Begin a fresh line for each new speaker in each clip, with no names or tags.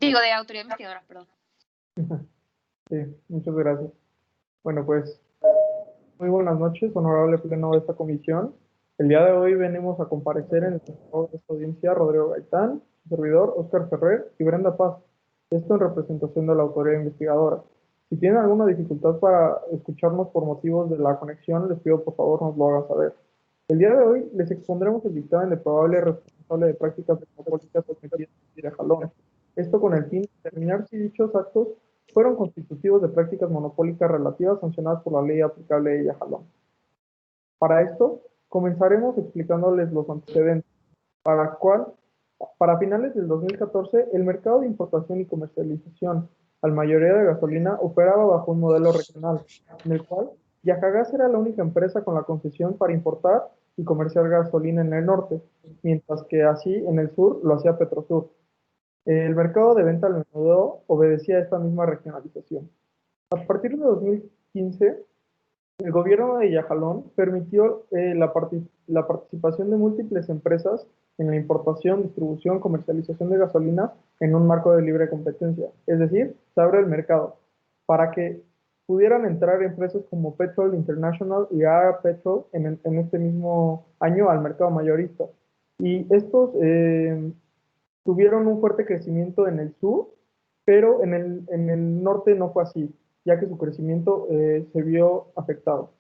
Digo, de autoridad investigadora, perdón.
Sí, muchas gracias. Bueno, pues, muy buenas noches, honorable pleno de esta comisión. El día de hoy venimos a comparecer en el juzgado de esta audiencia Rodrigo Gaitán, su servidor Óscar Ferrer y Brenda Paz. Esto en representación de la autoridad investigadora. Si tienen alguna dificultad para escucharnos por motivos de la conexión, les pido por favor nos lo hagan saber. El día de hoy les expondremos el dictamen de probable responsable de prácticas políticas cometidas de jalón. Esto con el fin de determinar si dichos actos fueron constitutivos de prácticas monopólicas relativas sancionadas por la ley aplicable de Yajalón. Para esto, comenzaremos explicándoles los antecedentes, para finales del 2014, el mercado de importación y comercialización al mayoría de gasolina operaba bajo un modelo regional, en el cual Yajagas era la única empresa con la concesión para importar y comerciar gasolina en el norte, mientras que así en el sur lo hacía Petrosur. El mercado de venta al menudeo obedecía a esta misma regionalización. A partir de 2015, el gobierno de Yajalón permitió la participación de múltiples empresas en la importación, distribución, comercialización de gasolina en un marco de libre competencia. Es decir, se abre el mercado para que pudieran entrar empresas como Petrol International y ARA Petrol en este mismo año al mercado mayorista. Y estos tuvieron un fuerte crecimiento en el sur, pero en el norte no fue así, ya que su crecimiento se vio afectado.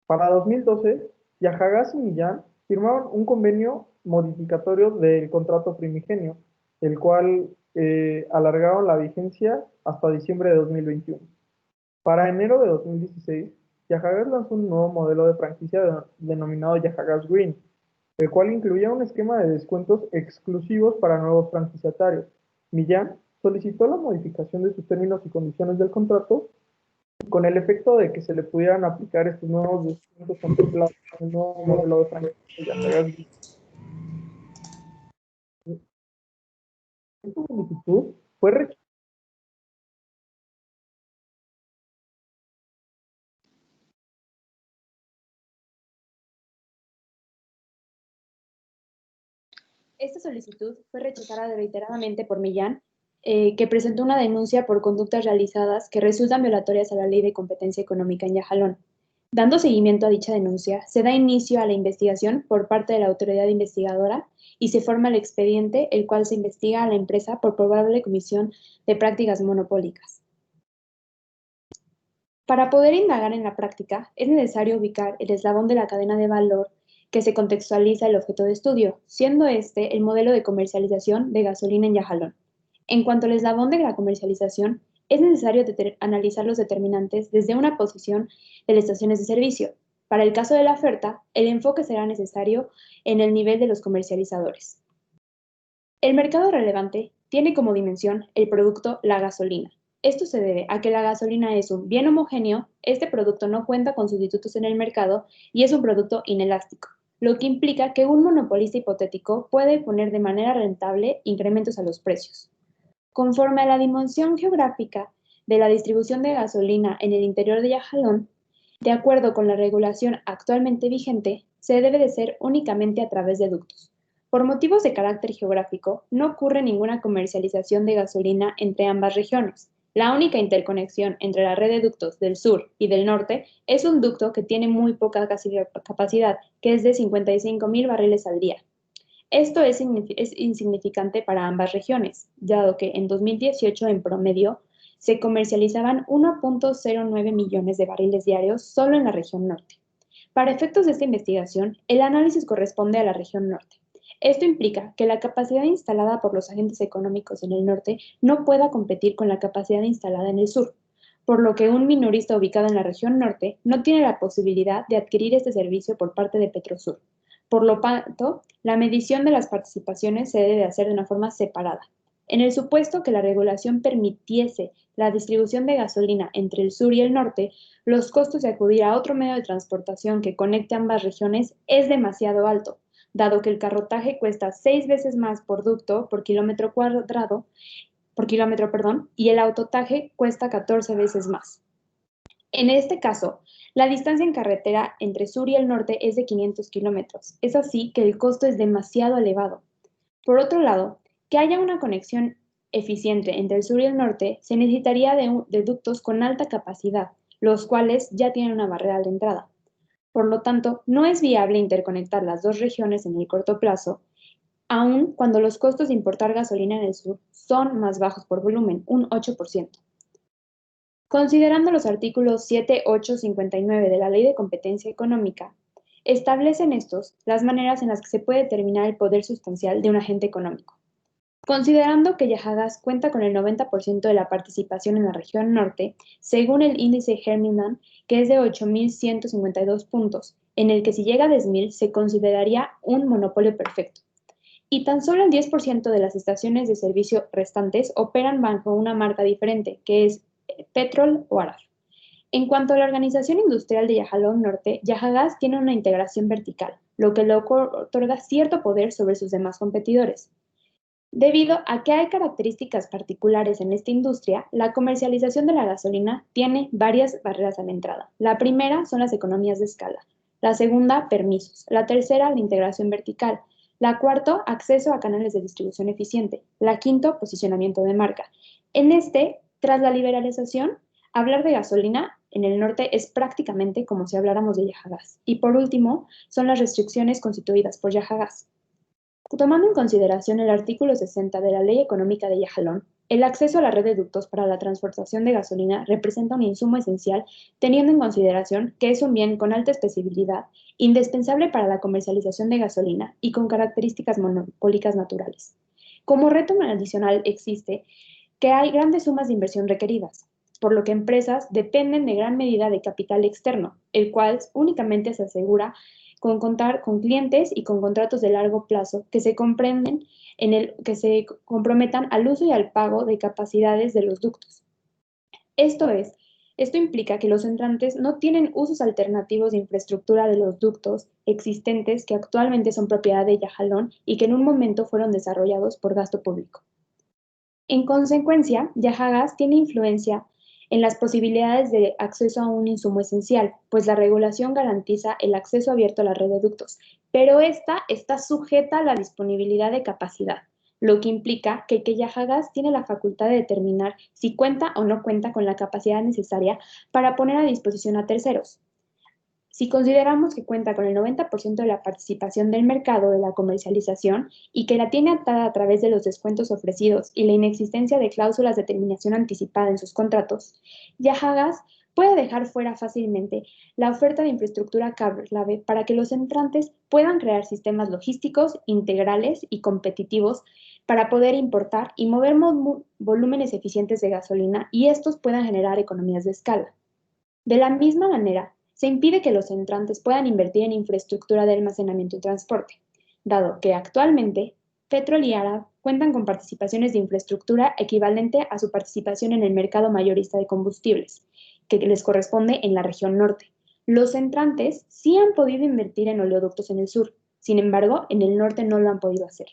Para 2012, Yajagas y Millán firmaron un convenio modificatorio del contrato primigenio, el cual alargaron la vigencia hasta diciembre de 2021. Para enero de 2016, Yajagas lanzó un nuevo modelo de franquicia denominado Yajagas Green, el cual incluía un esquema de descuentos exclusivos para nuevos franquiciatarios. Millán solicitó la modificación de sus términos y condiciones del contrato con el efecto de que se le pudieran aplicar estos nuevos descuentos contemplados en el nuevo modelo de franquicia. Esta solicitud fue rechazada.
Esta solicitud fue rechazada reiteradamente por Millán, que presentó una denuncia por conductas realizadas que resultan violatorias a la Ley de Competencia Económica en Yajalón. Dando seguimiento a dicha denuncia, se da inicio a la investigación por parte de la autoridad investigadora y se forma el expediente, el cual se investiga a la empresa por probable comisión de prácticas monopólicas. Para poder indagar en la práctica, es necesario ubicar el eslabón de la cadena de valor que se contextualiza el objeto de estudio, siendo este el modelo de comercialización de gasolina en Yajalón. En cuanto al eslabón de la comercialización, es necesario analizar los determinantes desde una posición de las estaciones de servicio. Para el caso de la oferta, el enfoque será necesario en el nivel de los comercializadores. El mercado relevante tiene como dimensión el producto la gasolina. Esto se debe a que la gasolina es un bien homogéneo, este producto no cuenta con sustitutos en el mercado y es un producto inelástico, lo que implica que un monopolista hipotético puede poner de manera rentable incrementos a los precios. Conforme a la dimensión geográfica de la distribución de gasolina en el interior de Yajalón, de acuerdo con la regulación actualmente vigente, se debe de ser únicamente a través de ductos. Por motivos de carácter geográfico, no ocurre ninguna comercialización de gasolina entre ambas regiones. La única interconexión entre la red de ductos del sur y del norte es un ducto que tiene muy poca capacidad, que es de 55,000 barriles al día. Esto es insignificante para ambas regiones, dado que en 2018 en promedio se comercializaban 1.09 millones de barriles diarios solo en la región norte. Para efectos de esta investigación, el análisis corresponde a la región norte. Esto implica que la capacidad instalada por los agentes económicos en el norte no pueda competir con la capacidad instalada en el sur, por lo que un minorista ubicado en la región norte no tiene la posibilidad de adquirir este servicio por parte de Petrosur. Por lo tanto, la medición de las participaciones se debe hacer de una forma separada. En el supuesto que la regulación permitiese la distribución de gasolina entre el sur y el norte, los costos de acudir a otro medio de transportación que conecte ambas regiones es demasiado alto, dado que el carrotaje cuesta 6 veces más por ducto por kilómetro, y el autotaje cuesta 14 veces más. En este caso, la distancia en carretera entre sur y el norte es de 500 kilómetros. Es así que el costo es demasiado elevado. Por otro lado, que haya una conexión eficiente entre el sur y el norte, se necesitaría de ductos con alta capacidad, los cuales ya tienen una barrera de entrada. Por lo tanto, no es viable interconectar las dos regiones en el corto plazo, aun cuando los costos de importar gasolina en el sur son más bajos por volumen, un 8%. Considerando los artículos 7, 8, 59 de la Ley de Competencia Económica, establecen estos las maneras en las que se puede determinar el poder sustancial de un agente económico. Considerando que Yahagas cuenta con el 90% de la participación en la región norte, según el índice Herminman, que es de 8.152 puntos, en el que si llega a 10.000 se consideraría un monopolio perfecto. Y tan solo el 10% de las estaciones de servicio restantes operan bajo una marca diferente, que es Petrol o Araf. En cuanto a la organización industrial de Yahalón Norte, Yahagas tiene una integración vertical, lo que le otorga cierto poder sobre sus demás competidores. Debido a que hay características particulares en esta industria, la comercialización de la gasolina tiene varias barreras a la entrada. La primera son las economías de escala, la segunda, permisos, la tercera, la integración vertical, la cuarta, acceso a canales de distribución eficiente, la quinta, posicionamiento de marca. Tras la liberalización, hablar de gasolina en el norte es prácticamente como si habláramos de Yahagas. Y por último, son las restricciones constituidas por Yahagas. Tomando en consideración el artículo 60 de la Ley Económica de Yahalón, el acceso a la red de ductos para la transportación de gasolina representa un insumo esencial, teniendo en consideración que es un bien con alta especificidad, indispensable para la comercialización de gasolina y con características monopólicas naturales. Como reto adicional existe que hay grandes sumas de inversión requeridas, por lo que empresas dependen de gran medida de capital externo, el cual únicamente se asegura con contar con clientes y con contratos de largo plazo que se comprometan al uso y al pago de capacidades de los ductos. Esto implica que los entrantes no tienen usos alternativos de infraestructura de los ductos existentes que actualmente son propiedad de Yahalón y que en un momento fueron desarrollados por gasto público. En consecuencia, Yahagas tiene influencia en las posibilidades de acceso a un insumo esencial, pues la regulación garantiza el acceso abierto a la red de ductos, pero esta está sujeta a la disponibilidad de capacidad, lo que implica que Yahagas tiene la facultad de determinar si cuenta o no cuenta con la capacidad necesaria para poner a disposición a terceros. Si consideramos que cuenta con el 90% de la participación del mercado de la comercialización y que la tiene atada a través de los descuentos ofrecidos y la inexistencia de cláusulas de terminación anticipada en sus contratos, Yahagas puede dejar fuera fácilmente la oferta de infraestructura clave para que los entrantes puedan crear sistemas logísticos integrales y competitivos para poder importar y mover volúmenes eficientes de gasolina y estos puedan generar economías de escala. De la misma manera, se impide que los entrantes puedan invertir en infraestructura de almacenamiento y transporte, dado que actualmente Petrol y Arab cuentan con participaciones de infraestructura equivalente a su participación en el mercado mayorista de combustibles, que les corresponde en la región norte. Los entrantes sí han podido invertir en oleoductos en el sur, sin embargo, en el norte no lo han podido hacer.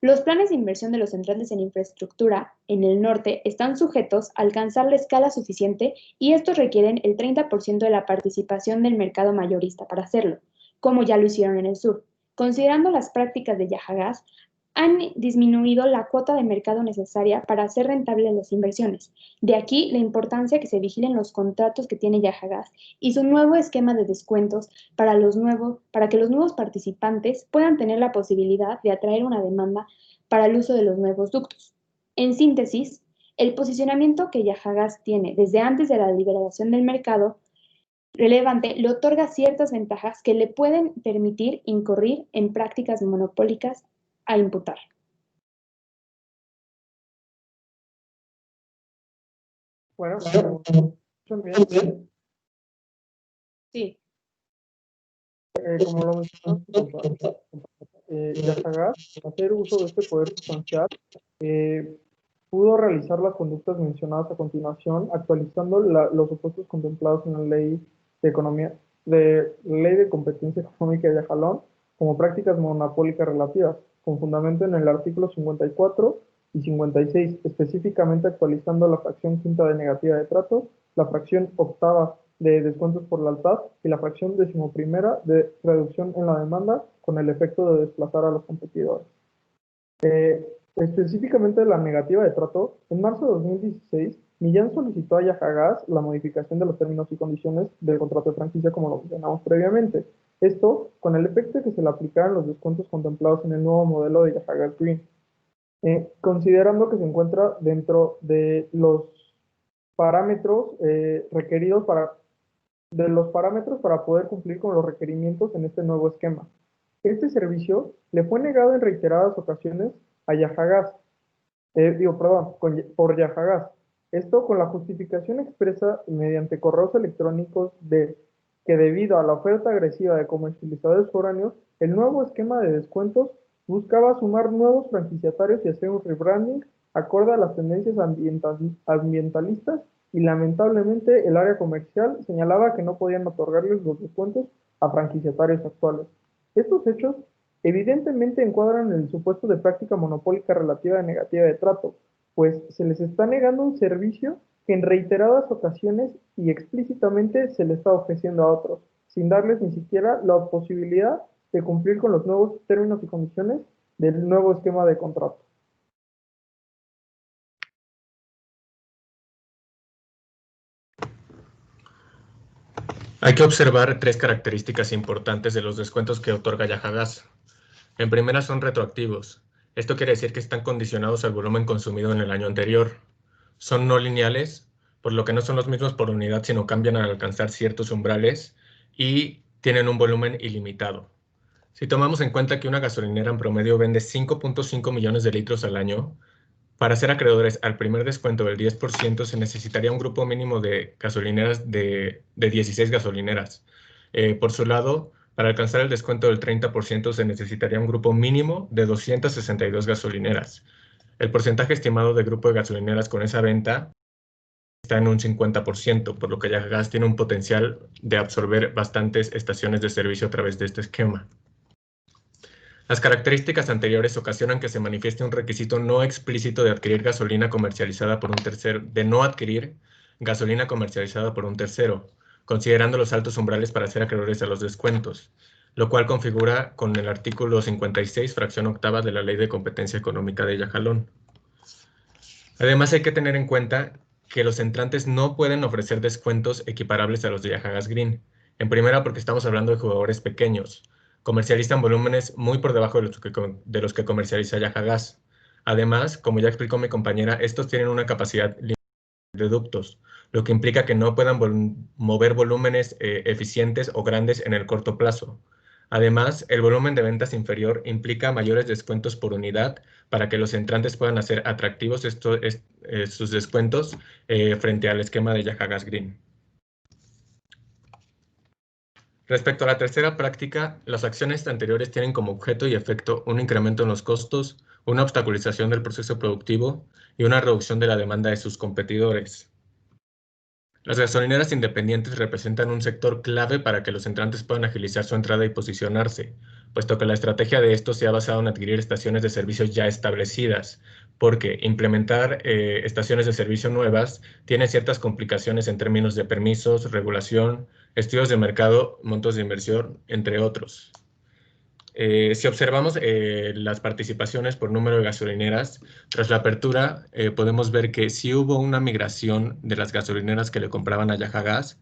Los planes de inversión de los entrantes en infraestructura en el norte están sujetos a alcanzar la escala suficiente y estos requieren el 30% de la participación del mercado mayorista para hacerlo, como ya lo hicieron en el sur. Considerando las prácticas de Yahagas, han disminuido la cuota de mercado necesaria para hacer rentables las inversiones. De aquí la importancia que se vigilen los contratos que tiene Yahagas y su nuevo esquema de descuentos para que los nuevos participantes puedan tener la posibilidad de atraer una demanda para el uso de los nuevos ductos. En síntesis, el posicionamiento que Yahagas tiene desde antes de la liberación del mercado relevante le otorga ciertas ventajas que le pueden permitir incurrir en prácticas monopólicas a imputar.
Bueno, bien,
Sí.
como lo mencionaste, Yahagas, hacer uso de este poder sustancial, eh, pudo realizar las conductas mencionadas a continuación, actualizando los supuestos contemplados en la Ley de Competencia Económica de Yahalón como prácticas monopólicas relativas, con fundamento en el artículo 54 y 56, específicamente actualizando la fracción quinta de negativa de trato, la fracción octava de descuentos por lealtad y la fracción decimoprimera de reducción en la demanda, con el efecto de desplazar a los competidores. Específicamente de la negativa de trato, en marzo de 2016, Millán solicitó a Yajagas la modificación de los términos y condiciones del contrato de franquicia como lo mencionamos previamente. Esto con el efecto de que se le aplicaran los descuentos contemplados en el nuevo modelo de Yajagas Green, considerando que se encuentra dentro de los parámetros requeridos de los parámetros para poder cumplir con los requerimientos en este nuevo esquema. Este servicio le fue negado en reiteradas ocasiones a Yajagas, por Yajagas. Esto con la justificación expresa mediante correos electrónicos de que debido a la oferta agresiva de comercializadores foráneos, el nuevo esquema de descuentos buscaba sumar nuevos franquiciatarios y hacer un rebranding acorde a las tendencias ambientalistas y lamentablemente el área comercial señalaba que no podían otorgarles los descuentos a franquiciatarios actuales. Estos hechos evidentemente encuadran en el supuesto de práctica monopólica relativa de negativa de trato, pues se les está negando un servicio que en reiteradas ocasiones y explícitamente se le está ofreciendo a otros, sin darles ni siquiera la posibilidad de cumplir con los nuevos términos y condiciones del nuevo esquema de contrato.
Hay que observar tres características importantes de los descuentos que otorga Yajagas. En primera, son retroactivos. Esto quiere decir que están condicionados al volumen consumido en el año anterior. Son no lineales, por lo que no son los mismos por unidad, sino cambian al alcanzar ciertos umbrales y tienen un volumen ilimitado. Si tomamos en cuenta que una gasolinera en promedio vende 5.5 millones de litros al año, para ser acreedores al primer descuento del 10% se necesitaría un grupo mínimo de gasolineras de 16 gasolineras. Por su lado, para alcanzar el descuento del 30% se necesitaría un grupo mínimo de 262 gasolineras. El porcentaje estimado de grupo de gasolineras con esa venta está en un 50%, por lo que Yajagas tiene un potencial de absorber bastantes estaciones de servicio a través de este esquema. Las características anteriores ocasionan que se manifieste un requisito no explícito de adquirir gasolina comercializada por un tercero, de no adquirir gasolina comercializada por un tercero, considerando los altos umbrales para ser acreedores a los descuentos, lo cual configura con el artículo 56, fracción octava de la Ley de Competencia Económica de Yajalón. Además, hay que tener en cuenta que los entrantes no pueden ofrecer descuentos equiparables a los de Yajagas Green. En primera, porque estamos hablando de jugadores pequeños. Comercializan volúmenes muy por debajo de los que comercializa Yajagas. Además, como ya explicó mi compañera, estos tienen una capacidad limitada de ductos, lo que implica que no puedan mover volúmenes eficientes o grandes en el corto plazo. Además, el volumen de ventas inferior implica mayores descuentos por unidad para que los entrantes puedan hacer atractivos sus descuentos frente al esquema de Yajagas Green. Respecto a la tercera práctica, las acciones anteriores tienen como objeto y efecto un incremento en los costos, una obstaculización del proceso productivo y una reducción de la demanda de sus competidores. Las gasolineras independientes representan un sector clave para que los entrantes puedan agilizar su entrada y posicionarse, puesto que la estrategia de estos se ha basado en adquirir estaciones de servicio ya establecidas, porque implementar estaciones de servicio nuevas tiene ciertas complicaciones en términos de permisos, regulación, estudios de mercado, montos de inversión, entre otros. Si observamos las participaciones por número de gasolineras, tras la apertura podemos ver que sí hubo una migración de las gasolineras que le compraban a Yajagas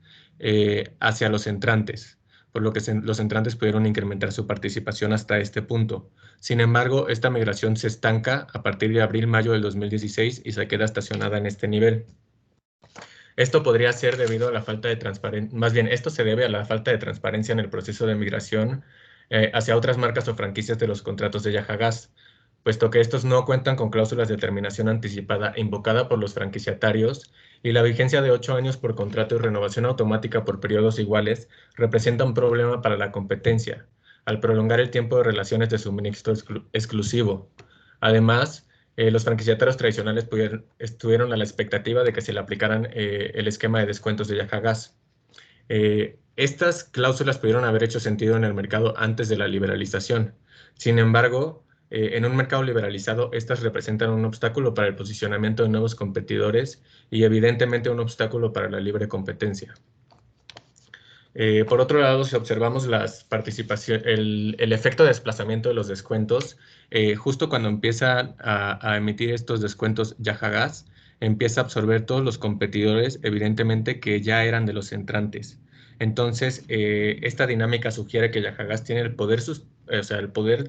hacia los entrantes, por lo que los entrantes pudieron incrementar su participación hasta este punto. Sin embargo, esta migración se estanca a partir de abril-mayo del 2016 y se queda estacionada en este nivel. Esto podría ser debido a la falta de transparencia, más bien esto se debe a la falta de transparencia en el proceso de migración hacia otras marcas o franquicias de los contratos de Yajagas, puesto que estos no cuentan con cláusulas de terminación anticipada invocada por los franquiciatarios y la vigencia de 8 años por contrato y renovación automática por periodos iguales representa un problema para la competencia, al prolongar el tiempo de relaciones de suministro exclusivo. Además, los franquiciatarios tradicionales estuvieron a la expectativa de que se le aplicaran el esquema de descuentos de Yajagas. Estas cláusulas pudieron haber hecho sentido en el mercado antes de la liberalización. Sin embargo, en un mercado liberalizado, estas representan un obstáculo para el posicionamiento de nuevos competidores y evidentemente un obstáculo para la libre competencia. Por otro lado, si observamos el efecto de desplazamiento de los descuentos, justo cuando empieza a emitir estos descuentos Yajagas, empieza a absorber todos los competidores, evidentemente que ya eran de los entrantes. Entonces, esta dinámica sugiere que Yajagas tiene el poder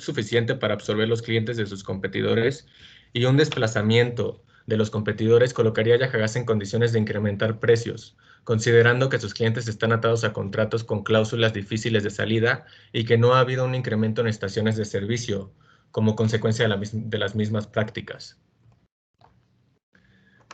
suficiente para absorber los clientes de sus competidores, y un desplazamiento de los competidores colocaría a Yajagas en condiciones de incrementar precios, considerando que sus clientes están atados a contratos con cláusulas difíciles de salida y que no ha habido un incremento en estaciones de servicio como consecuencia de las mismas prácticas.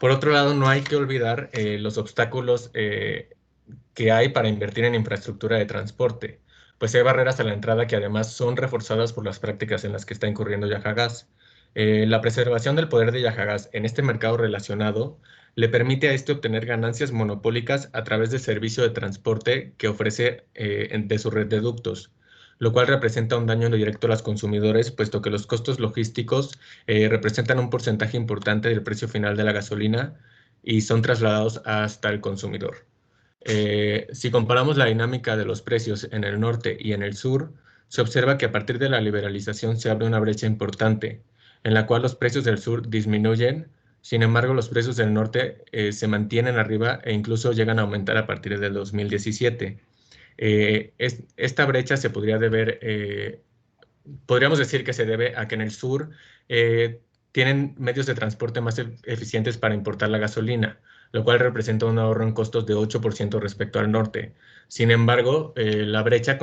Por otro lado, no hay que olvidar los obstáculos que hay para invertir en infraestructura de transporte, pues hay barreras a la entrada que además son reforzadas por las prácticas en las que está incurriendo Yajagas. La preservación del poder de Yajagas en este mercado relacionado le permite a este obtener ganancias monopólicas a través del servicio de transporte que ofrece de su red de ductos, lo cual representa un daño directo a los consumidores, puesto que los costos logísticos representan un porcentaje importante del precio final de la gasolina y son trasladados hasta el consumidor. Si comparamos la dinámica de los precios en el norte y en el sur, se observa que a partir de la liberalización se abre una brecha importante, en la cual los precios del sur disminuyen. Sin embargo, los precios del norte se mantienen arriba e incluso llegan a aumentar a partir del 2017. Esta brecha se podríamos decir que se debe a que en el sur tienen medios de transporte más eficientes para importar la gasolina, lo cual representa un ahorro en costos de 8% respecto al norte. Sin embargo, la brecha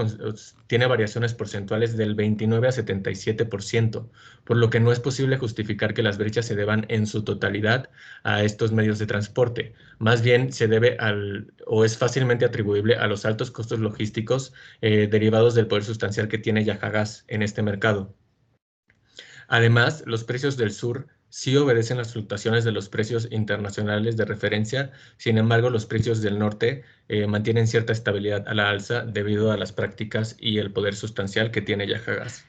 tiene variaciones porcentuales del 29 a 77%, por lo que no es posible justificar que las brechas se deban en su totalidad a estos medios de transporte. Más bien se debe o es fácilmente atribuible a los altos costos logísticos derivados del poder sustancial que tiene Yajagas en este mercado. Además, los precios del sur sí obedecen las fluctuaciones de los precios internacionales de referencia. Sin embargo, los precios del norte mantienen cierta estabilidad a la alza debido a las prácticas y el poder sustancial que tiene Yajagas.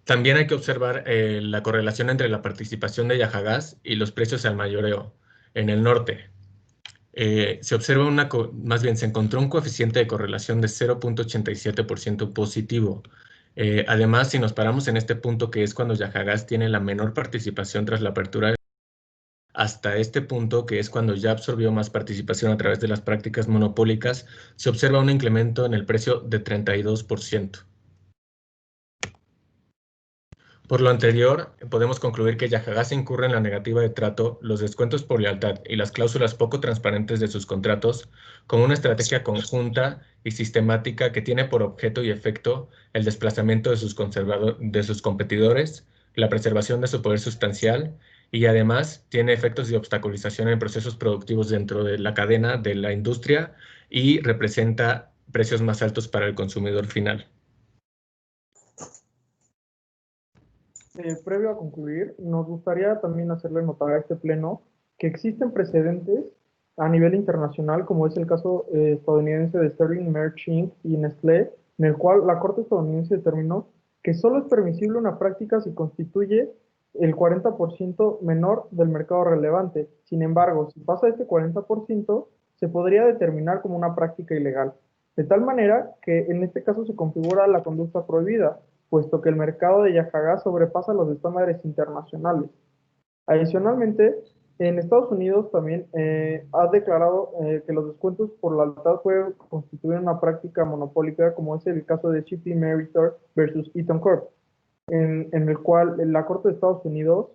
También hay que observar la correlación entre la participación de Yajagas y los precios al mayoreo en el norte. Se observa se encontró un coeficiente de correlación de 0.87% positivo. Además, si nos paramos en este punto, que es cuando Yajagas tiene la menor participación tras la apertura, hasta este punto, que es cuando ya absorbió más participación a través de las prácticas monopólicas, se observa un incremento en el precio de 32%. Por lo anterior, podemos concluir que Yajagas incurre en la negativa de trato, los descuentos por lealtad y las cláusulas poco transparentes de sus contratos como una estrategia conjunta y sistemática que tiene por objeto y efecto el desplazamiento de sus competidores, la preservación de su poder sustancial y además tiene efectos de obstaculización en procesos productivos dentro de la cadena de la industria y representa precios más altos para el consumidor final.
Previo a concluir, nos gustaría también hacerle notar a este pleno que existen precedentes a nivel internacional, como es el caso estadounidense de Sterling, Merck, Inc. y Nestlé, en el cual la Corte estadounidense determinó que solo es permisible una práctica si constituye el 40% menor del mercado relevante. Sin embargo, si pasa este 40%, se podría determinar como una práctica ilegal. De tal manera que en este caso se configura la conducta prohibida, puesto que el mercado de Yajagas sobrepasa los estándares internacionales. Adicionalmente, en Estados Unidos también ha declarado que los descuentos por lealtad pueden constituir una práctica monopólica, como es el caso de C.P. Meritor versus Eaton Corp., en el cual la Corte de Estados Unidos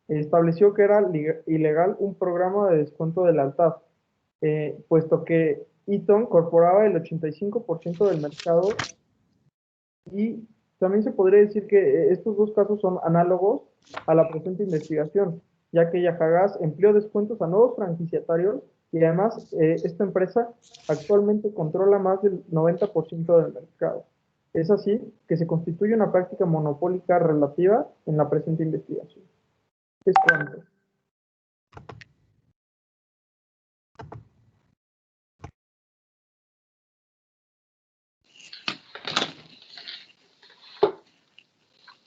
estableció que era ilegal un programa de descuento de lealtad, puesto que Eaton corporaba el 85% del mercado. Y también se podría decir que estos dos casos son análogos a la presente investigación, ya que Yajagas empleó descuentos a nuevos franquiciatarios y además esta empresa actualmente controla más del 90% del mercado. Es así que se constituye una práctica monopólica relativa en la presente investigación. Es cuanto.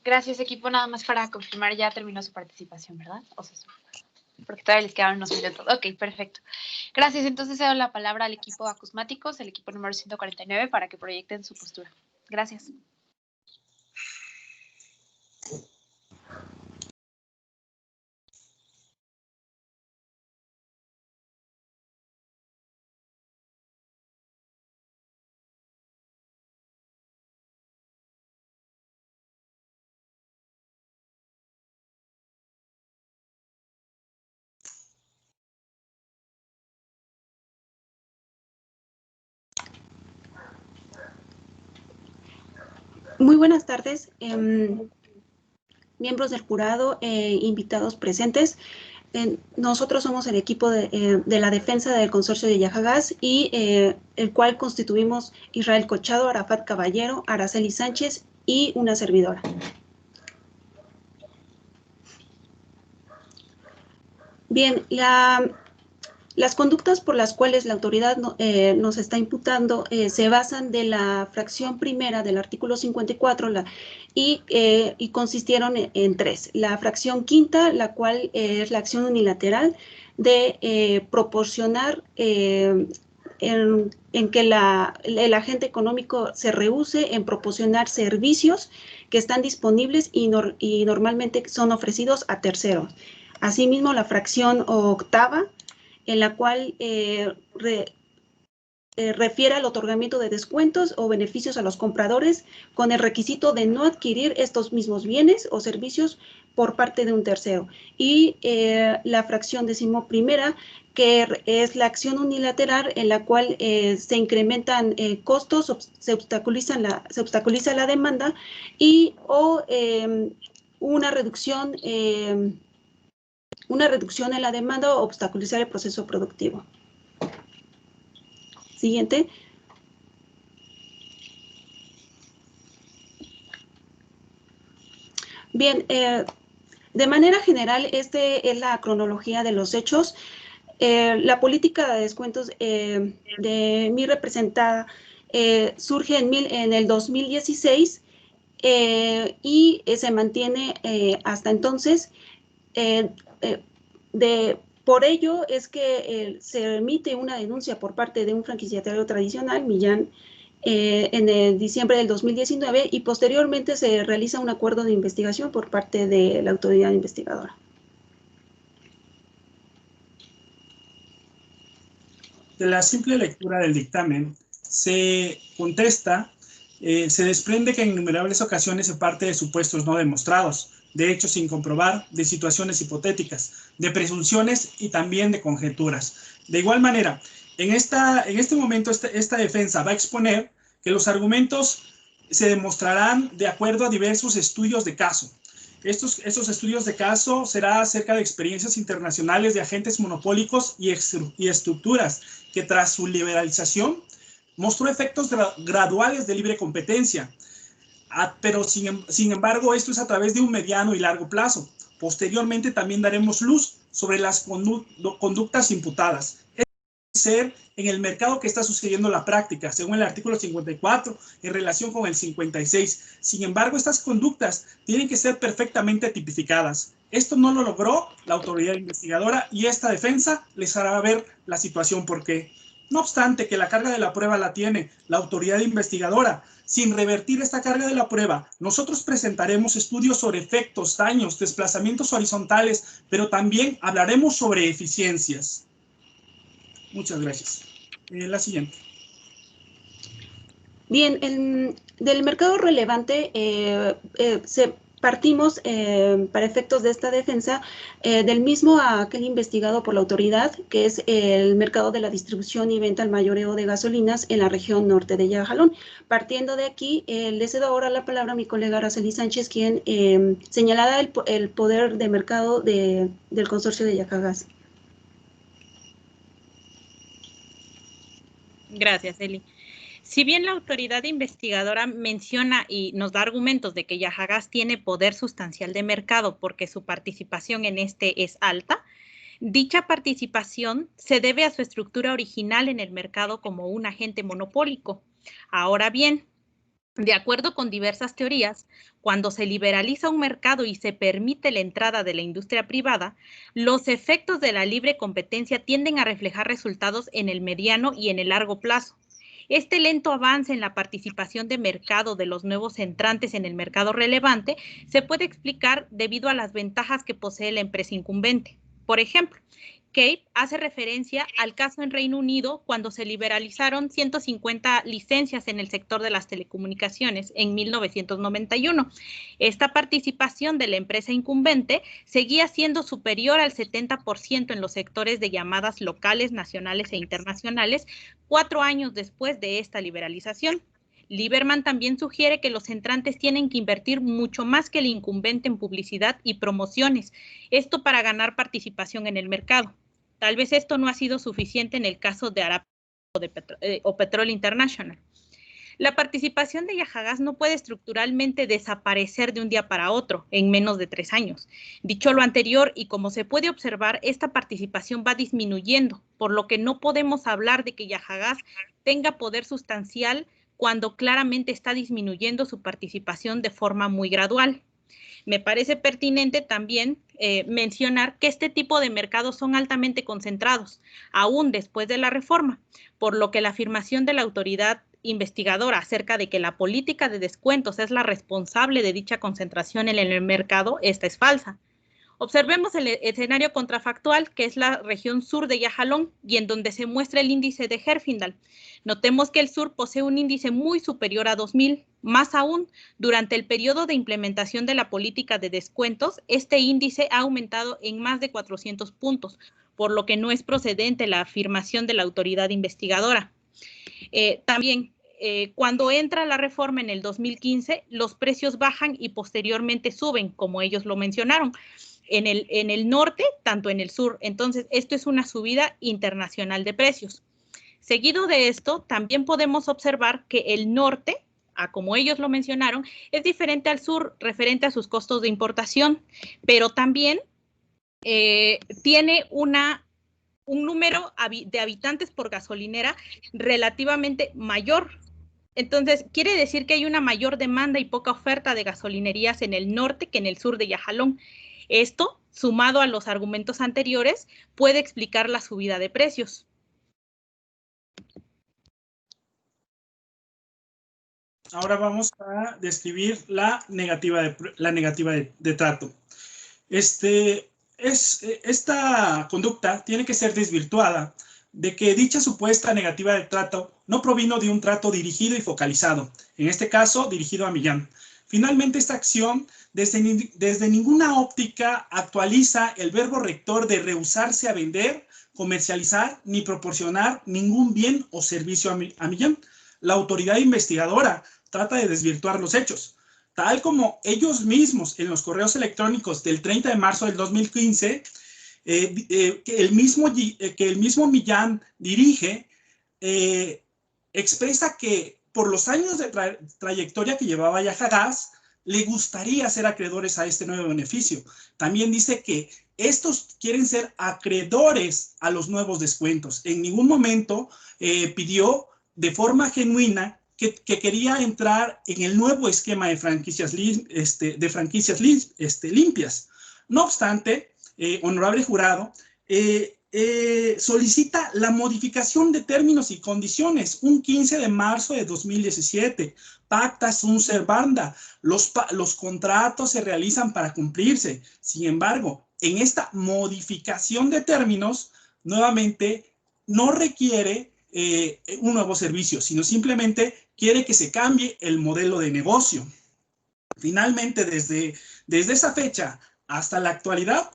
Gracias, equipo. Nada más para confirmar, ya terminó su participación, ¿verdad? porque todavía les quedaban unos minutos. Ok, perfecto. Gracias. Entonces cedo la palabra al equipo acusmáticos, el equipo número 149, para que proyecten su postura. Gracias.
Muy buenas tardes, miembros del jurado, invitados presentes. Nosotros somos el equipo de la defensa del consorcio de Yajagas y el cual constituimos Israel Cochado, Arafat Caballero, Araceli Sánchez y una servidora. Bien, las conductas por las cuales la autoridad nos está imputando se basan de la fracción primera del artículo 54 y consistieron en tres. La fracción quinta, la cual es la acción unilateral de proporcionar en que el agente económico se rehúse en proporcionar servicios que están disponibles y normalmente son ofrecidos a terceros. Asimismo, la fracción octava, en la cual refiere al otorgamiento de descuentos o beneficios a los compradores con el requisito de no adquirir estos mismos bienes o servicios por parte de un tercero. Y la fracción decimoprimera, que es la acción unilateral en la cual se incrementan costos, se obstaculiza la demanda o una reducción en la demanda o obstaculizar el proceso productivo. Siguiente. Bien, de manera general, esta es la cronología de los hechos. La política de descuentos de mi representada surge en el 2016 y se mantiene hasta entonces. Por ello es que se emite una denuncia por parte de un franquiciatario tradicional, Millán, en el diciembre del 2019 y posteriormente se realiza un acuerdo de investigación por parte de la autoridad investigadora.
De la simple lectura del dictamen se contesta, se desprende que en innumerables ocasiones se parte de supuestos no demostrados, de hechos sin comprobar, de situaciones hipotéticas, de presunciones y también de conjeturas. De igual manera, en este momento esta defensa va a exponer que los argumentos se demostrarán de acuerdo a diversos estudios de caso. Estos estudios de caso será acerca de experiencias internacionales de agentes monopólicos y estructuras que tras su liberalización mostró efectos graduales de libre competencia, pero sin embargo esto es a través de un mediano y largo plazo. Posteriormente también daremos luz sobre las conductas imputadas, ser en el mercado que está sucediendo la práctica, según el artículo 54, en relación con el 56. Sin embargo, estas conductas tienen que ser perfectamente tipificadas. Esto no lo logró la autoridad investigadora y esta defensa les hará ver la situación por qué. No obstante que la carga de la prueba la tiene la autoridad investigadora, sin revertir esta carga de la prueba, nosotros presentaremos estudios sobre efectos, daños, desplazamientos horizontales, pero también hablaremos sobre eficiencias. Muchas gracias. La siguiente.
Bien, del mercado relevante partimos para efectos de esta defensa del mismo a aquel investigado por la autoridad, que es el mercado de la distribución y venta al mayoreo de gasolinas en la región norte de Yajalón. Partiendo de aquí, le cedo ahora la palabra a mi colega Araceli Sánchez, quien señalará el poder de mercado del consorcio de Yajagas.
Gracias, Eli. Si bien la autoridad investigadora menciona y nos da argumentos de que Yajagas tiene poder sustancial de mercado porque su participación en este es alta, dicha participación se debe a su estructura original en el mercado como un agente monopólico. Ahora bien, De acuerdo con diversas teorías, cuando se liberaliza un mercado y se permite la entrada de la industria privada, los efectos de la libre competencia tienden a reflejar resultados en el mediano y en el largo plazo. Este lento avance en la participación de mercado de los nuevos entrantes en el mercado relevante se puede explicar debido a las ventajas que posee la empresa incumbente. Por ejemplo, Cape hace referencia al caso en Reino Unido cuando se liberalizaron 150 licencias en el sector de las telecomunicaciones en 1991. Esta participación de la empresa incumbente seguía siendo superior al 70% en los sectores de llamadas locales, nacionales e internacionales 4 años después de esta liberalización. Lieberman también sugiere que los entrantes tienen que invertir mucho más que el incumbente en publicidad y promociones, esto para ganar participación en el mercado. Tal vez esto no ha sido suficiente en el caso de Arabia o Petrol International. La participación de Yahagas no puede estructuralmente desaparecer de un día para otro en menos de 3 años. Dicho lo anterior, y como se puede observar, esta participación va disminuyendo, por lo que no podemos hablar de que Yahagas tenga poder sustancial cuando claramente está disminuyendo su participación de forma muy gradual. Me parece pertinente también mencionar que este tipo de mercados son altamente concentrados, aún después de la reforma, por lo que la afirmación de la autoridad investigadora acerca de que la política de descuentos es la responsable de dicha concentración en el mercado, esta es falsa. Observemos el escenario contrafactual, que es la región sur de Yahalón y en donde se muestra el índice de Herfindahl. Notemos que el sur posee un índice muy superior a 2000. Más aún, durante el periodo de implementación de la política de descuentos, este índice ha aumentado en más de 400 puntos, por lo que no es procedente la afirmación de la autoridad investigadora. También, cuando entra la reforma en el 2015, los precios bajan y posteriormente suben, como ellos lo mencionaron, en el norte, tanto en el sur. Entonces, esto es una subida internacional de precios. Seguido de esto, también podemos observar que el norte, como ellos lo mencionaron, es diferente al sur referente a sus costos de importación, pero también tiene un número de habitantes por gasolinera relativamente mayor. Entonces, quiere decir que hay una mayor demanda y poca oferta de gasolinerías en el norte que en el sur de Yahalón. Esto, sumado a los argumentos anteriores, puede explicar la subida de precios.
Ahora vamos a describir la negativa de trato. Esta conducta tiene que ser desvirtuada de que dicha supuesta negativa de trato no provino de un trato dirigido y focalizado, en este caso dirigido a Millán. Finalmente, esta acción desde ninguna óptica actualiza el verbo rector de rehusarse a vender, comercializar ni proporcionar ningún bien o servicio a Millán. La autoridad investigadora trata de desvirtuar los hechos, tal como ellos mismos en los correos electrónicos del 30 de marzo del 2015, que el mismo Millán dirige, expresa que por los años de trayectoria que llevaba Yahagas, le gustaría ser acreedores a este nuevo beneficio. También dice que estos quieren ser acreedores a los nuevos descuentos. En ningún momento pidió de forma genuina que quería entrar en el nuevo esquema de franquicias limpias. No obstante, honorable jurado, solicita la modificación de términos y condiciones un 15 de marzo de 2017. Pacta sunt servanda. Los contratos se realizan para cumplirse. Sin embargo, en esta modificación de términos, nuevamente, no requiere un nuevo servicio, sino simplemente quiere que se cambie el modelo de negocio. Finalmente, desde esa fecha hasta la actualidad,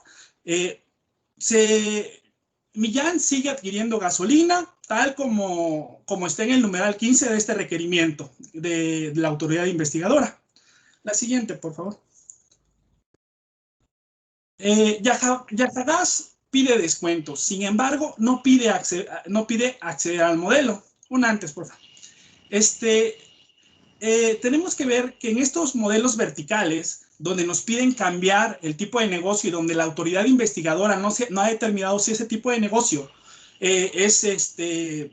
Millán sigue adquiriendo gasolina, tal como está en el numeral 15 de este requerimiento de la autoridad investigadora. La siguiente, por favor. Yahagas pide descuentos, sin embargo, no pide acceder al modelo. Antes, por favor. Tenemos que ver que en estos modelos verticales, donde nos piden cambiar el tipo de negocio y donde la autoridad investigadora no ha determinado si ese tipo de negocio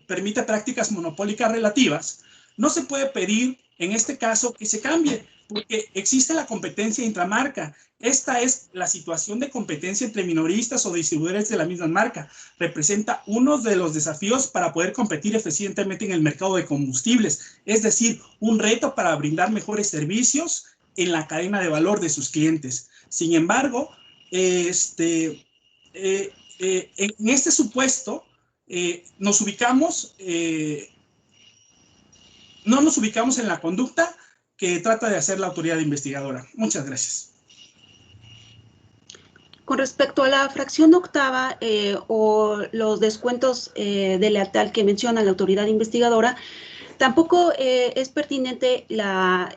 permite prácticas monopólicas relativas, no se puede pedir en este caso, que se cambie, porque existe la competencia intramarca. Esta es la situación de competencia entre minoristas o distribuidores de la misma marca. Representa uno de los desafíos para poder competir eficientemente en el mercado de combustibles, es decir, un reto para brindar mejores servicios en la cadena de valor de sus clientes. Sin embargo, en este supuesto, no nos ubicamos en la conducta que trata de hacer la autoridad investigadora. Muchas gracias.
Con respecto a la fracción octava o los descuentos de lealtad que menciona la autoridad investigadora, tampoco es pertinente la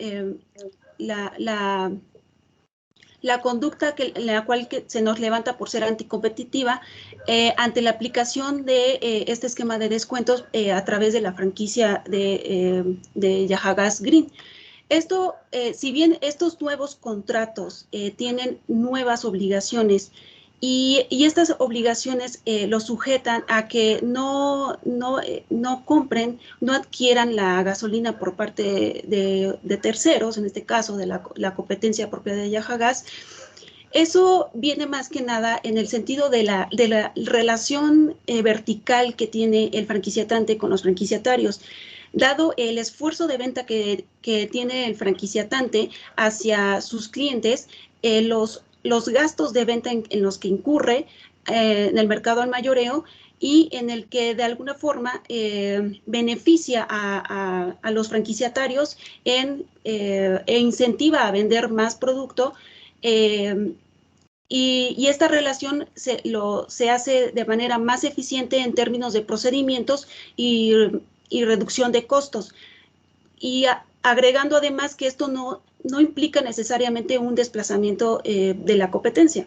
conducta la cual se nos levanta por ser anticompetitiva ante la aplicación de este esquema de descuentos a través de la franquicia de Yahagas Green. Esto, si bien estos nuevos contratos tienen nuevas obligaciones y estas obligaciones los sujetan a que no compren, no adquieran la gasolina por parte de terceros, en este caso de la competencia propia de Yahagas, eso viene más que nada en el sentido de la relación vertical que tiene el franquiciatante con los franquiciatarios. Dado el esfuerzo de venta que tiene el franquiciatante hacia sus clientes, los gastos de venta en los que incurre en el mercado al mayoreo y en el que de alguna forma beneficia a los franquiciatarios e incentiva a vender más producto, y esta relación se hace de manera más eficiente en términos de procedimientos y reducción de costos. Y agregando además que esto no implica necesariamente un desplazamiento de la competencia.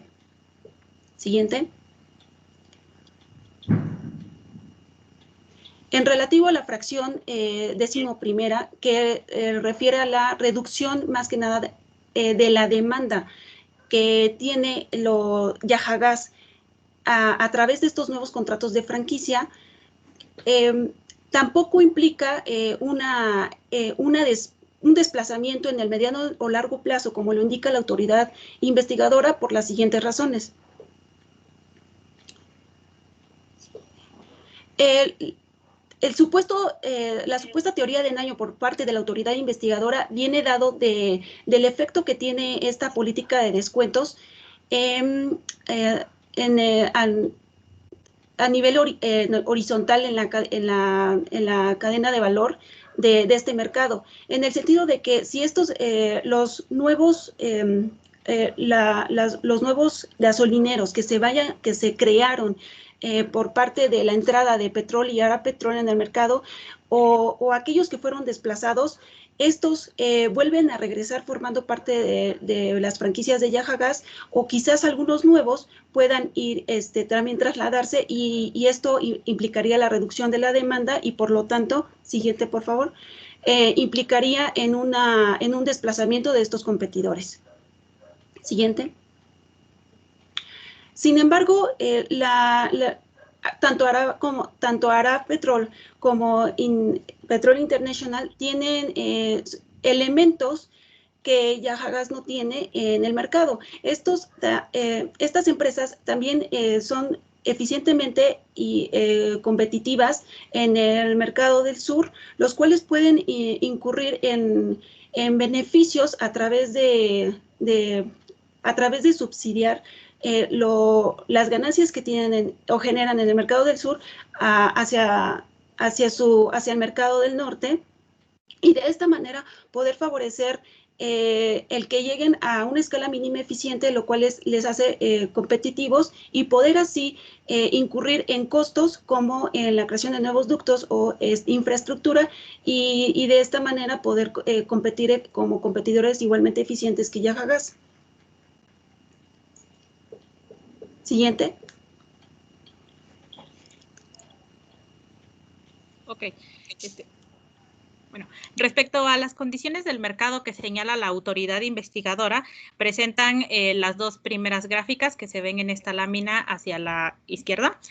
Siguiente. En relativo a la fracción 11ª, que refiere a la reducción más que nada de la demanda que tiene Yahagas a través de estos nuevos contratos de franquicia, tampoco implica un desplazamiento en el mediano o largo plazo, como lo indica la autoridad investigadora, por las siguientes razones. La supuesta teoría de engaño por parte de la autoridad investigadora viene dado del efecto que tiene esta política de descuentos a nivel horizontal en la cadena de valor de este mercado, en el sentido de que si los nuevos gasolineros que se crearon por parte de la entrada de Petrol y Arapetrol en el mercado, o aquellos que fueron desplazados, estos vuelven a regresar formando parte de las franquicias de Yahagas, o quizás algunos nuevos puedan ir también trasladarse, y esto implicaría la reducción de la demanda y por lo tanto, siguiente por favor, implicaría en un desplazamiento de estos competidores. Siguiente. Sin embargo, tanto Arapetrol como Petrol International tienen elementos que Yahagas no tiene en el mercado. Estas empresas también son eficientemente y competitivas en el mercado del sur, los cuales pueden incurrir en beneficios a través de subsidiar las ganancias que tienen o generan en el mercado del sur hacia el mercado del norte, y de esta manera poder favorecer el que lleguen a una escala mínima eficiente, lo cual les hace competitivos, y poder así incurrir en costos como en la creación de nuevos ductos o infraestructura, y de esta manera poder competir como competidores igualmente eficientes que Yahagas. Siguiente.
Ok. Bueno, respecto a las condiciones del mercado que señala la autoridad investigadora, presentan las dos primeras gráficas que se ven en esta lámina hacia la izquierda,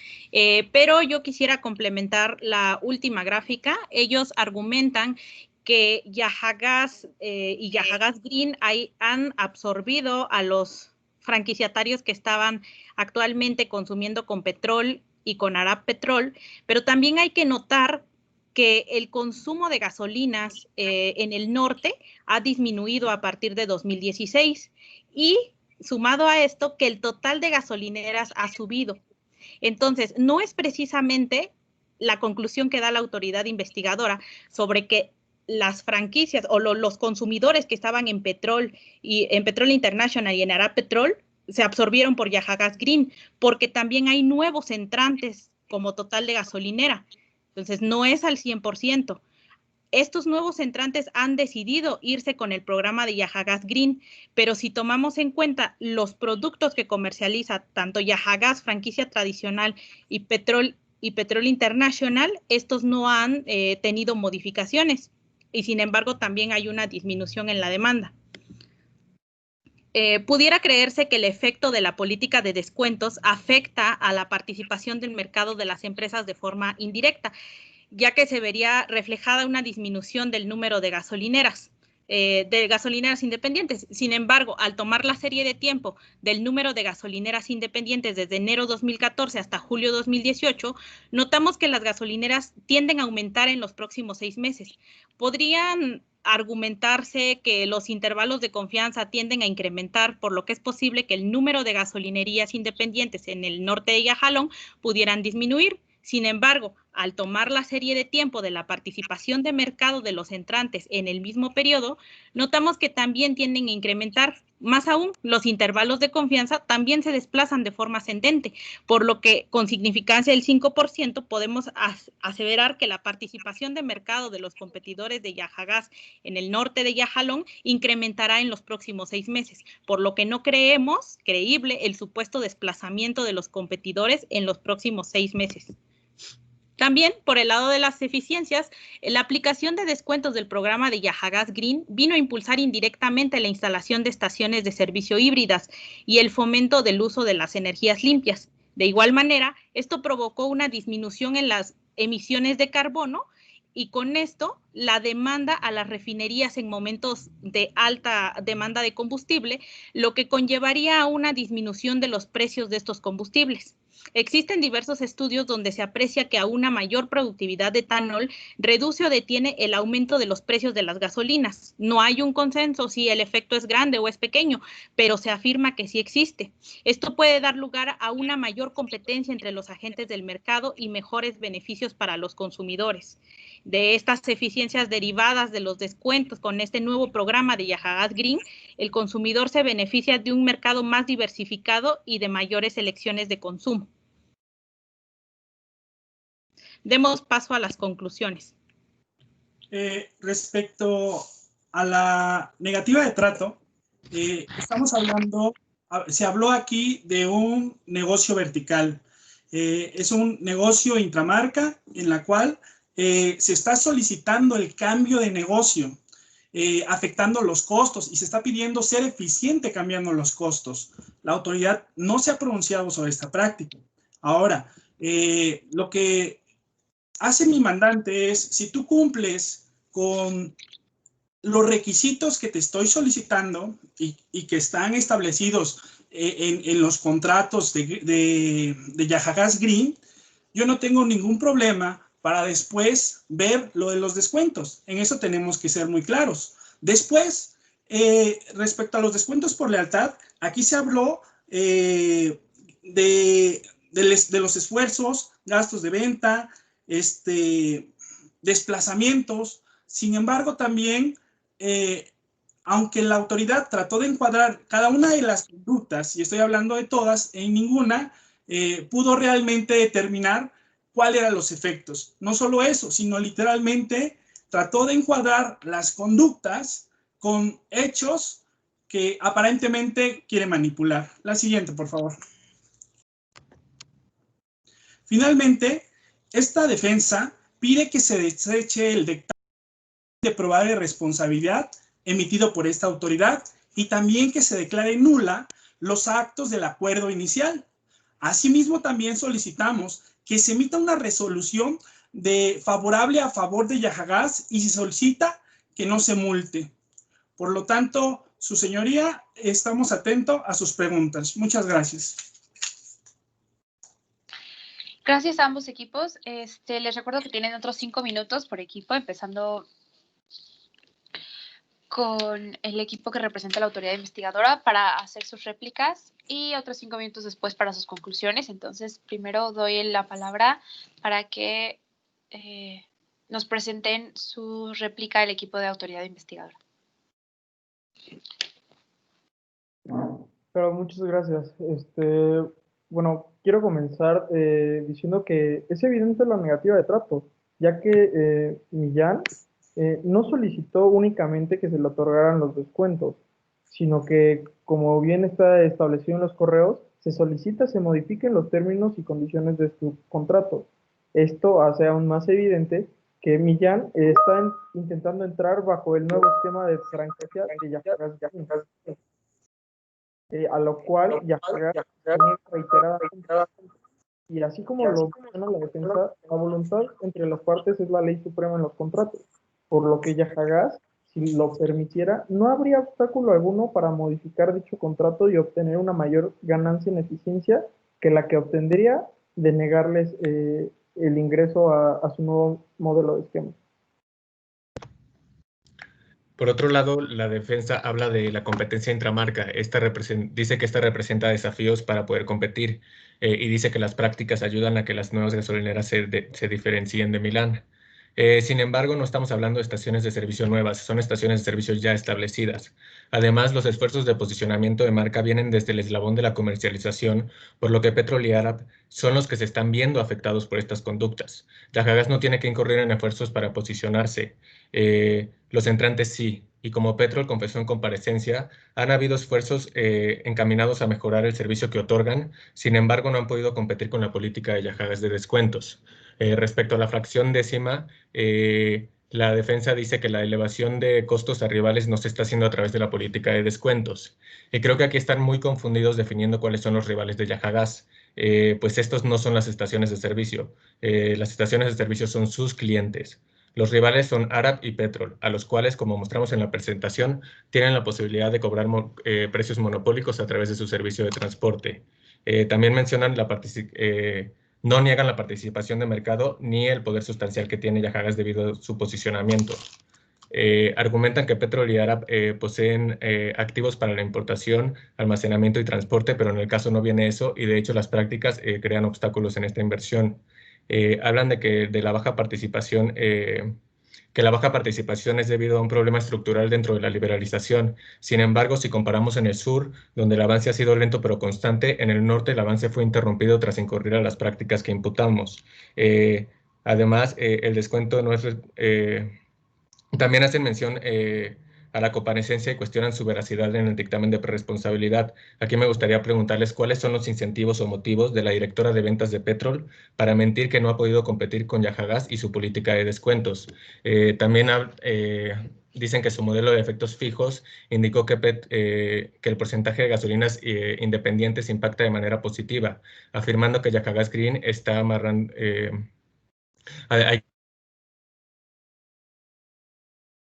pero yo quisiera complementar la última gráfica. Ellos argumentan que Yahagas y Yahagas Green han absorbido a los franquiciatarios que estaban actualmente consumiendo con Petrol y con Arab Petrol, pero también hay que notar que el consumo de gasolinas en el norte ha disminuido a partir de 2016 y sumado a esto que el total de gasolineras ha subido. Entonces, no es precisamente la conclusión que da la autoridad investigadora sobre que las franquicias o los consumidores que estaban en Petrol International y en Arab Petrol se absorbieron por Yahagas Green, porque también hay nuevos entrantes como total de gasolinera. Entonces, no es al 100%. Estos nuevos entrantes han decidido irse con el programa de Yahagas Green, pero si tomamos en cuenta los productos que comercializa tanto Yahagas, franquicia tradicional, y Petrol International, estos no han tenido modificaciones y sin embargo también hay una disminución en la demanda. Pudiera creerse que el efecto de la política de descuentos afecta a la participación del mercado de las empresas de forma indirecta, ya que se vería reflejada una disminución del número de gasolineras independientes. Sin embargo, al tomar la serie de tiempo del número de gasolineras independientes desde enero 2014 hasta julio 2018, notamos que las gasolineras tienden a aumentar en los próximos 6 meses. Podrían argumentarse que los intervalos de confianza tienden a incrementar, por lo que es posible que el número de gasolinerías independientes en el norte de Yahalón pudieran disminuir. Sin embargo, al tomar la serie de tiempo de la participación de mercado de los entrantes en el mismo periodo, notamos que también tienden a incrementar. Más aún, los intervalos de confianza también se desplazan de forma ascendente, por lo que con significancia del 5% podemos aseverar que la participación de mercado de los competidores de Yahagas en el norte de Yahalón incrementará en los próximos 6 meses, por lo que no creemos creíble el supuesto desplazamiento de los competidores en los próximos 6 meses. También, por el lado de las eficiencias, la aplicación de descuentos del programa de Yahagas Green vino a impulsar indirectamente la instalación de estaciones de servicio híbridas y el fomento del uso de las energías limpias. De igual manera, esto provocó una disminución en las emisiones de carbono y con esto la demanda a las refinerías en momentos de alta demanda de combustible, lo que conllevaría a una disminución de los precios de estos combustibles. Existen diversos estudios donde se aprecia que a una mayor productividad de etanol reduce o detiene el aumento de los precios de las gasolinas. No hay un consenso si el efecto es grande o es pequeño, pero se afirma que sí existe. Esto puede dar lugar a una mayor competencia entre los agentes del mercado y mejores beneficios para los consumidores. De estas eficiencias derivadas de los descuentos con este nuevo programa de Yahagas Green, el consumidor se beneficia de un mercado más diversificado y de mayores elecciones de consumo. Demos paso a las conclusiones.
Respecto a la negativa de trato, estamos hablando, se habló aquí de un negocio vertical. Es un negocio intramarca en la cual se está solicitando el cambio de negocio, afectando los costos y se está pidiendo ser eficiente cambiando los costos. La autoridad no se ha pronunciado sobre esta práctica. Ahora, lo que hace mi mandante es, si tú cumples con los requisitos que te estoy solicitando y que están establecidos en los contratos de Yahagas Green, yo no tengo ningún problema para después ver lo de los descuentos. En eso tenemos que ser muy claros. Después, respecto a los descuentos por lealtad, aquí se habló de los esfuerzos, gastos de venta, desplazamientos. Sin embargo, también, aunque la autoridad trató de encuadrar cada una de las conductas, y estoy hablando de todas, en ninguna pudo realmente determinar cuáles eran los efectos. No solo eso, sino literalmente trató de encuadrar las conductas con hechos que aparentemente quiere manipular. La siguiente, por favor. Finalmente, esta defensa pide que se deseche el dictamen de probable responsabilidad emitido por esta autoridad y también que se declare nula los actos del acuerdo inicial. Asimismo, también solicitamos que se emita una resolución favorable a favor de Yahagas y se solicita que no se multe. Por lo tanto, su señoría, estamos atentos a sus preguntas. Muchas gracias.
Gracias a ambos equipos. Les recuerdo que tienen otros 5 minutos por equipo, empezando con el equipo que representa la autoridad investigadora para hacer sus réplicas y otros 5 minutos después para sus conclusiones. Entonces, primero doy la palabra para que nos presenten su réplica del equipo de autoridad investigadora.
Pero muchas gracias. Bueno, quiero comenzar diciendo que es evidente la negativa de trato, ya que Millán no solicitó únicamente que se le otorgaran los descuentos, sino que, como bien está establecido en los correos, se solicita se modifiquen los términos y condiciones de su contrato. Esto hace aún más evidente que Millán está intentando entrar bajo el nuevo esquema de franquicia de Yajagás Green, a lo cual Yajagás reiterada. Y así como lo menciona la defensa, la voluntad entre las partes es la ley suprema en los contratos, por lo que Yajagás, si lo permitiera, no habría obstáculo alguno para modificar dicho contrato y obtener una mayor ganancia en eficiencia que la que obtendría de negarles el ingreso a su nuevo modelo de esquema.
Por otro lado, la defensa habla de la competencia intramarca. Dice que esta representa desafíos para poder competir y dice que las prácticas ayudan a que las nuevas gasolineras se diferencien de Milán. Sin embargo, no estamos hablando de estaciones de servicio nuevas, son estaciones de servicio ya establecidas. Además, los esfuerzos de posicionamiento de marca vienen desde el eslabón de la comercialización, por lo que Petrol y Arab son los que se están viendo afectados por estas conductas. Yajagás no tiene que incurrir en esfuerzos para posicionarse. Los entrantes sí, y como Petrol confesó en comparecencia, han habido esfuerzos encaminados a mejorar el servicio que otorgan, sin embargo no han podido competir con la política de Yajagás de descuentos. Respecto a la fracción décima, la defensa dice que la elevación de costos a rivales no se está haciendo a través de la política de descuentos. Y creo que aquí están muy confundidos definiendo cuáles son los rivales de Yajagás. Pues estos no son las estaciones de servicio. Las estaciones de servicio son sus clientes. Los rivales son Arab y Petrol, a los cuales, como mostramos en la presentación, tienen la posibilidad de cobrar precios monopólicos a través de su servicio de transporte. También mencionan no niegan la participación de mercado ni el poder sustancial que tiene Yajagás debido a su posicionamiento. Argumentan que Petrol y Arab poseen activos para la importación, almacenamiento y transporte, pero en el caso no viene eso y de hecho las prácticas crean obstáculos en esta inversión. Hablan de que la baja participación es debido a un problema estructural dentro de la liberalización. Sin embargo, si comparamos en el sur, donde el avance ha sido lento pero constante, en el norte el avance fue interrumpido tras incurrir a las prácticas que imputamos. Además, el descuento no es... también hacen mención a la comparecencia y cuestionan su veracidad en el dictamen de prerresponsabilidad. Aquí me gustaría preguntarles cuáles son los incentivos o motivos de la directora de ventas de Petrol para mentir que no ha podido competir con Yajagás y su política de descuentos. También dicen que su modelo de efectos fijos indicó que el porcentaje de gasolinas independientes impacta de manera positiva, afirmando que Yajagás Green está amarrando...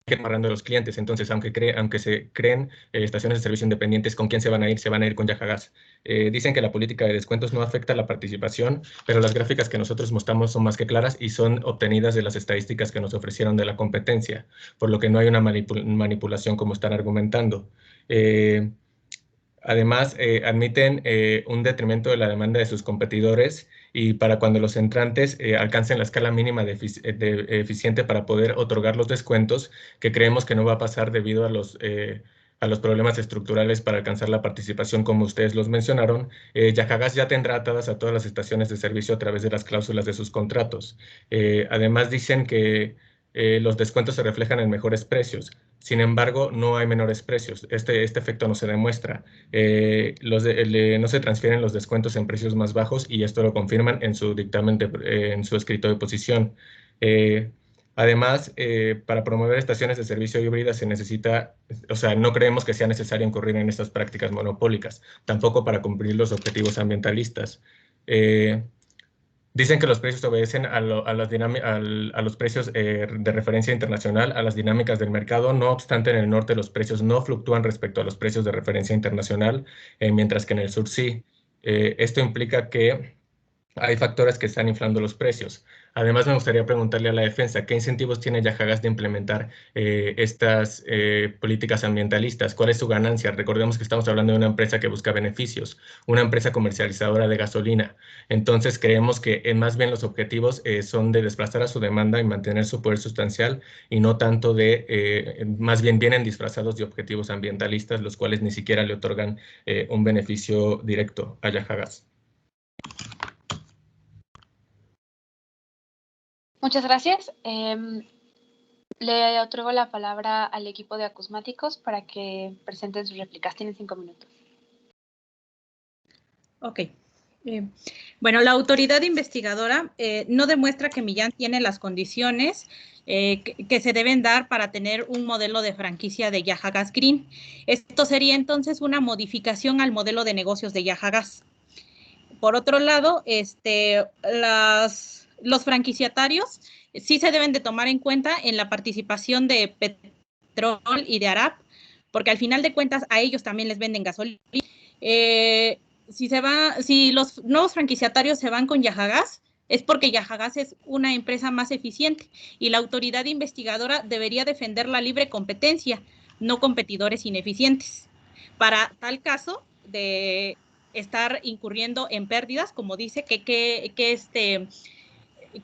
amarrando a los clientes. Entonces, aunque se creen estaciones de servicio independientes, ¿con quién se van a ir? Se van a ir con Yajagás. Dicen que la política de descuentos no afecta la participación, pero las gráficas que nosotros mostramos son más que claras y son obtenidas de las estadísticas que nos ofrecieron de la competencia, por lo que no hay una manipulación como están argumentando. Además, admiten un detrimento de la demanda de sus competidores y para cuando los entrantes alcancen la escala mínima de eficiente para poder otorgar los descuentos, que creemos que no va a pasar debido a los problemas estructurales para alcanzar la participación, como ustedes los mencionaron, Yajagás ya tendrá atadas a todas las estaciones de servicio a través de las cláusulas de sus contratos. Además, dicen que los descuentos se reflejan en mejores precios. Sin embargo, no hay menores precios. Este efecto no se demuestra. No se transfieren los descuentos en precios más bajos y esto lo confirman en su dictamen, en su escrito de posición. Además, para promover estaciones de servicio híbridas se necesita, no creemos que sea necesario incurrir en estas prácticas monopólicas, tampoco para cumplir los objetivos ambientalistas. Dicen que los precios obedecen a los precios de referencia internacional, a las dinámicas del mercado. No obstante, en el norte los precios no fluctúan respecto a los precios de referencia internacional, mientras que en el sur sí. Esto implica que hay factores que están inflando los precios. Además, me gustaría preguntarle a la defensa, ¿qué incentivos tiene Yahagas de implementar estas políticas ambientalistas? ¿Cuál es su ganancia? Recordemos que estamos hablando de una empresa que busca beneficios, una empresa comercializadora de gasolina. Entonces, creemos que más bien los objetivos son de desplazar a su demanda y mantener su poder sustancial y no tanto más bien vienen disfrazados de objetivos ambientalistas, los cuales ni siquiera le otorgan un beneficio directo a Yahagas.
Muchas gracias. Le otorgo la palabra al equipo de acusmáticos para que presenten sus réplicas. Tienen 5 minutos.
Ok. Bueno, la autoridad investigadora no demuestra que Millán tiene las condiciones que se deben dar para tener un modelo de franquicia de Yahagas Green. Esto sería entonces una modificación al modelo de negocios de Yahagas. Por otro lado, los franquiciatarios sí se deben de tomar en cuenta en la participación de Petrol y de Arap, porque al final de cuentas a ellos también les venden gasolina. Si los nuevos franquiciatarios se van con Yahagas, es porque Yahagas es una empresa más eficiente y la autoridad investigadora debería defender la libre competencia, no competidores ineficientes. Para tal caso de estar incurriendo en pérdidas, como dice,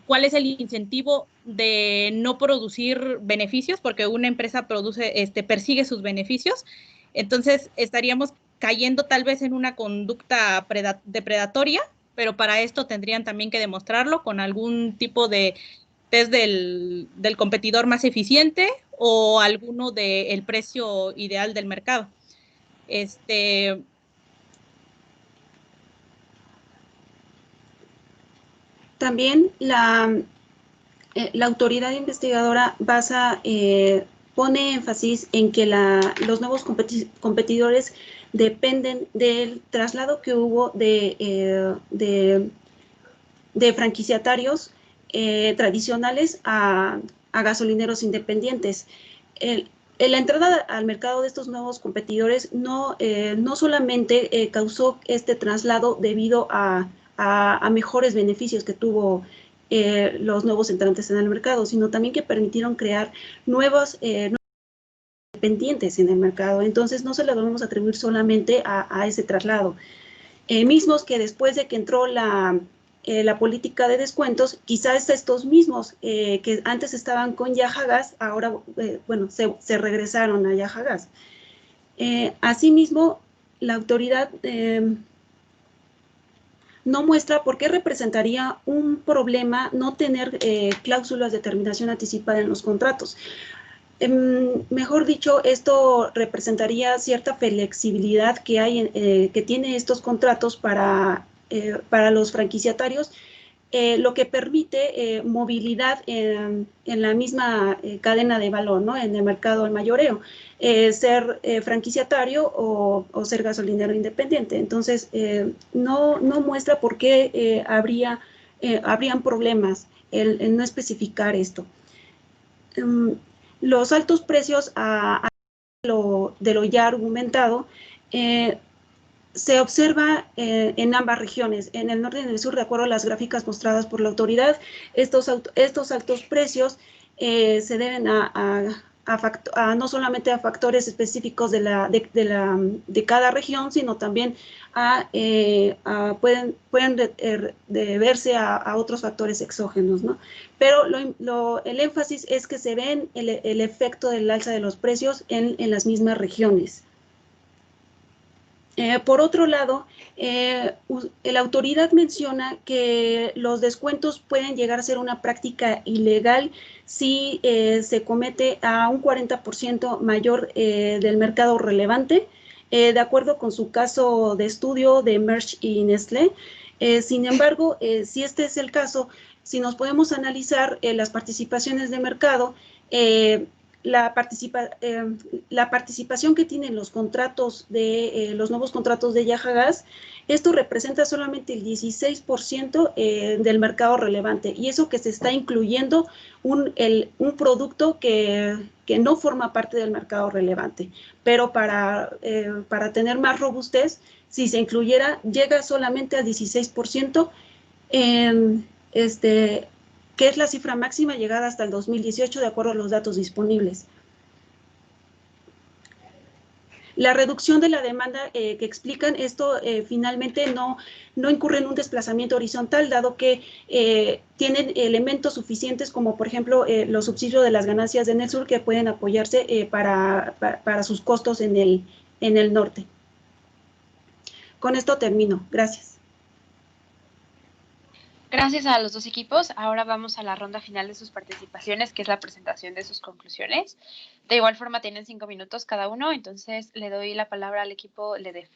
¿cuál es el incentivo de no producir beneficios? Porque una empresa persigue sus beneficios. Entonces, estaríamos cayendo tal vez en una conducta depredatoria, pero para esto tendrían también que demostrarlo con algún tipo de test del competidor más eficiente o alguno del precio ideal del mercado.
También la autoridad investigadora pone énfasis en que los nuevos competidores dependen del traslado que hubo de franquiciatarios tradicionales a gasolineros independientes. La entrada al mercado de estos nuevos competidores no solamente causó este traslado debido a mejores beneficios que tuvo los nuevos entrantes en el mercado, sino también que permitieron crear nuevos dependientes en el mercado. Entonces, no se le debemos atribuir solamente a ese traslado. Mismos que después de que entró la política de descuentos, quizás estos mismos que antes estaban con Yahagas, ahora, se regresaron a Yahagas. Asimismo, la autoridad no muestra por qué representaría un problema no tener cláusulas de terminación anticipada en los contratos. Mejor dicho, esto representaría cierta flexibilidad que tiene estos contratos para los franquiciatarios, lo que permite movilidad en la misma cadena de valor, ¿no? En el mercado al mayoreo, ser franquiciatario o ser gasolinero independiente. Entonces, no muestra por qué habrían problemas el no especificar esto. Los altos precios de lo ya argumentado se observa en ambas regiones, en el norte y en el sur, de acuerdo a las gráficas mostradas por la autoridad. Estos altos precios se deben no solamente a factores específicos de cada región, sino también pueden deberse a otros factores exógenos, ¿no? Pero el énfasis es que se ven el efecto del alza de los precios en las mismas regiones. Por otro lado, la autoridad menciona que los descuentos pueden llegar a ser una práctica ilegal si se comete a un 40% mayor del mercado relevante, de acuerdo con su caso de estudio de Merck y Nestlé. Sin embargo, si este es el caso, si nos podemos analizar las participaciones de mercado, la participación que tienen los contratos de los nuevos contratos de Yajagas, esto representa solamente el 16% del mercado relevante, y eso que se está incluyendo un producto que no forma parte del mercado relevante, pero para tener más robustez, si se incluyera, llega solamente al 16%, que es la cifra máxima llegada hasta el 2018 de acuerdo a los datos disponibles. La reducción de la demanda que explican esto finalmente no incurre en un desplazamiento horizontal, dado que tienen elementos suficientes como por ejemplo los subsidios de las ganancias de Nelsur que pueden apoyarse para sus costos en el norte. Con esto termino. Gracias.
Gracias a los dos equipos. Ahora vamos a la ronda final de sus participaciones, que es la presentación de sus conclusiones. De igual forma tienen 5 minutos cada uno, entonces le doy la palabra al equipo LEDEF.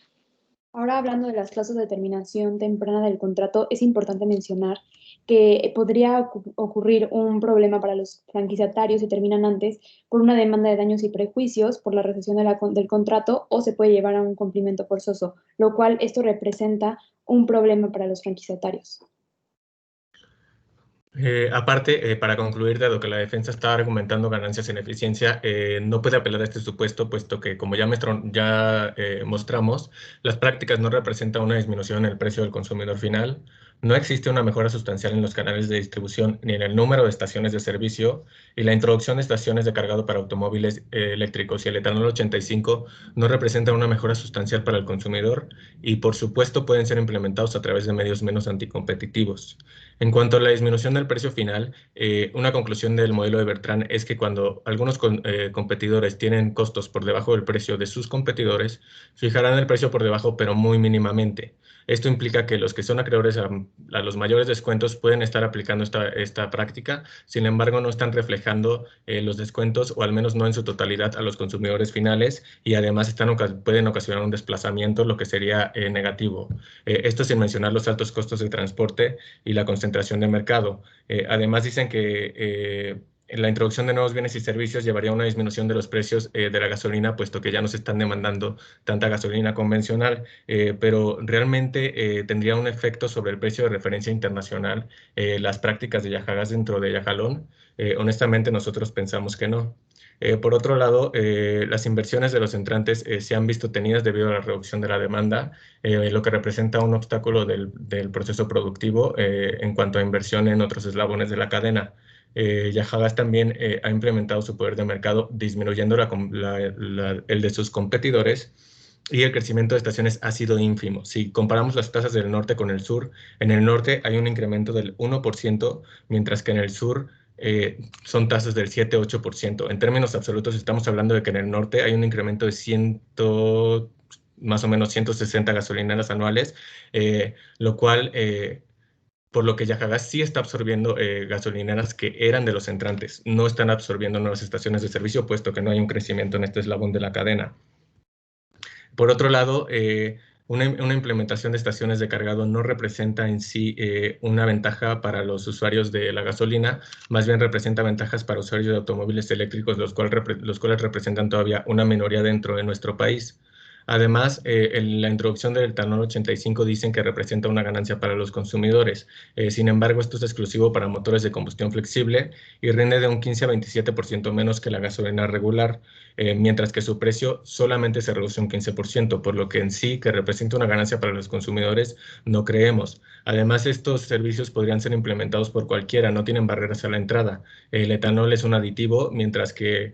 Ahora, hablando de las clases de terminación temprana del contrato, es importante mencionar que podría ocurrir un problema para los franquiciatarios si terminan antes por una demanda de daños y prejuicios por la recesión del contrato, o se puede llevar a un cumplimiento forzoso, lo cual esto representa un problema para los franquiciatarios.
Aparte, para concluir, dado que la defensa está argumentando ganancias en eficiencia, no puede apelar a este supuesto, puesto que, como ya mostramos, las prácticas no representan una disminución en el precio del consumidor final, no existe una mejora sustancial en los canales de distribución ni en el número de estaciones de servicio, y la introducción de estaciones de cargado para automóviles eléctricos y el etanol 85 no representan una mejora sustancial para el consumidor, y por supuesto pueden ser implementados a través de medios menos anticompetitivos. En cuanto a la disminución del precio final, una conclusión del modelo de Bertrand es que cuando algunos competidores tienen costos por debajo del precio de sus competidores, fijarán el precio por debajo, pero muy mínimamente. Esto implica que los que son acreedores a los mayores descuentos pueden estar aplicando esta práctica, sin embargo no están reflejando los descuentos, o al menos no en su totalidad, a los consumidores finales, y además pueden ocasionar un desplazamiento, lo que sería negativo. Esto sin mencionar los altos costos de transporte y la concentración de mercado. Además dicen que la introducción de nuevos bienes y servicios llevaría a una disminución de los precios de la gasolina, puesto que ya no se están demandando tanta gasolina convencional, pero realmente tendría un efecto sobre el precio de referencia internacional las prácticas de Yajagas dentro de Yajalón. Honestamente, nosotros pensamos que no. Por otro lado, las inversiones de los entrantes se han visto tenidas debido a la reducción de la demanda, lo que representa un obstáculo del proceso productivo en cuanto a inversión en otros eslabones de la cadena. Yajagas también ha implementado su poder de mercado disminuyendo el de sus competidores, y el crecimiento de estaciones ha sido ínfimo. Si comparamos las tasas del norte con el sur, en el norte hay un incremento del 1%, mientras que en el sur son tasas del 7-8%. En términos absolutos estamos hablando de que en el norte hay un incremento de más o menos 160 gasolineras anuales, lo cual por lo que Yajagas sí está absorbiendo gasolineras que eran de los entrantes. No están absorbiendo nuevas estaciones de servicio, puesto que no hay un crecimiento en este eslabón de la cadena. Por otro lado, una implementación de estaciones de cargado no representa en sí una ventaja para los usuarios de la gasolina, más bien representa ventajas para usuarios de automóviles eléctricos, los cuales representan todavía una minoría dentro de nuestro país. Además, la introducción del etanol 85 dicen que representa una ganancia para los consumidores. Sin embargo, esto es exclusivo para motores de combustión flexible y rinde de un 15 a 27% menos que la gasolina regular, mientras que su precio solamente se reduce un 15%, por lo que en sí que representa una ganancia para los consumidores no creemos. Además, estos servicios podrían ser implementados por cualquiera, no tienen barreras a la entrada. El etanol es un aditivo, mientras que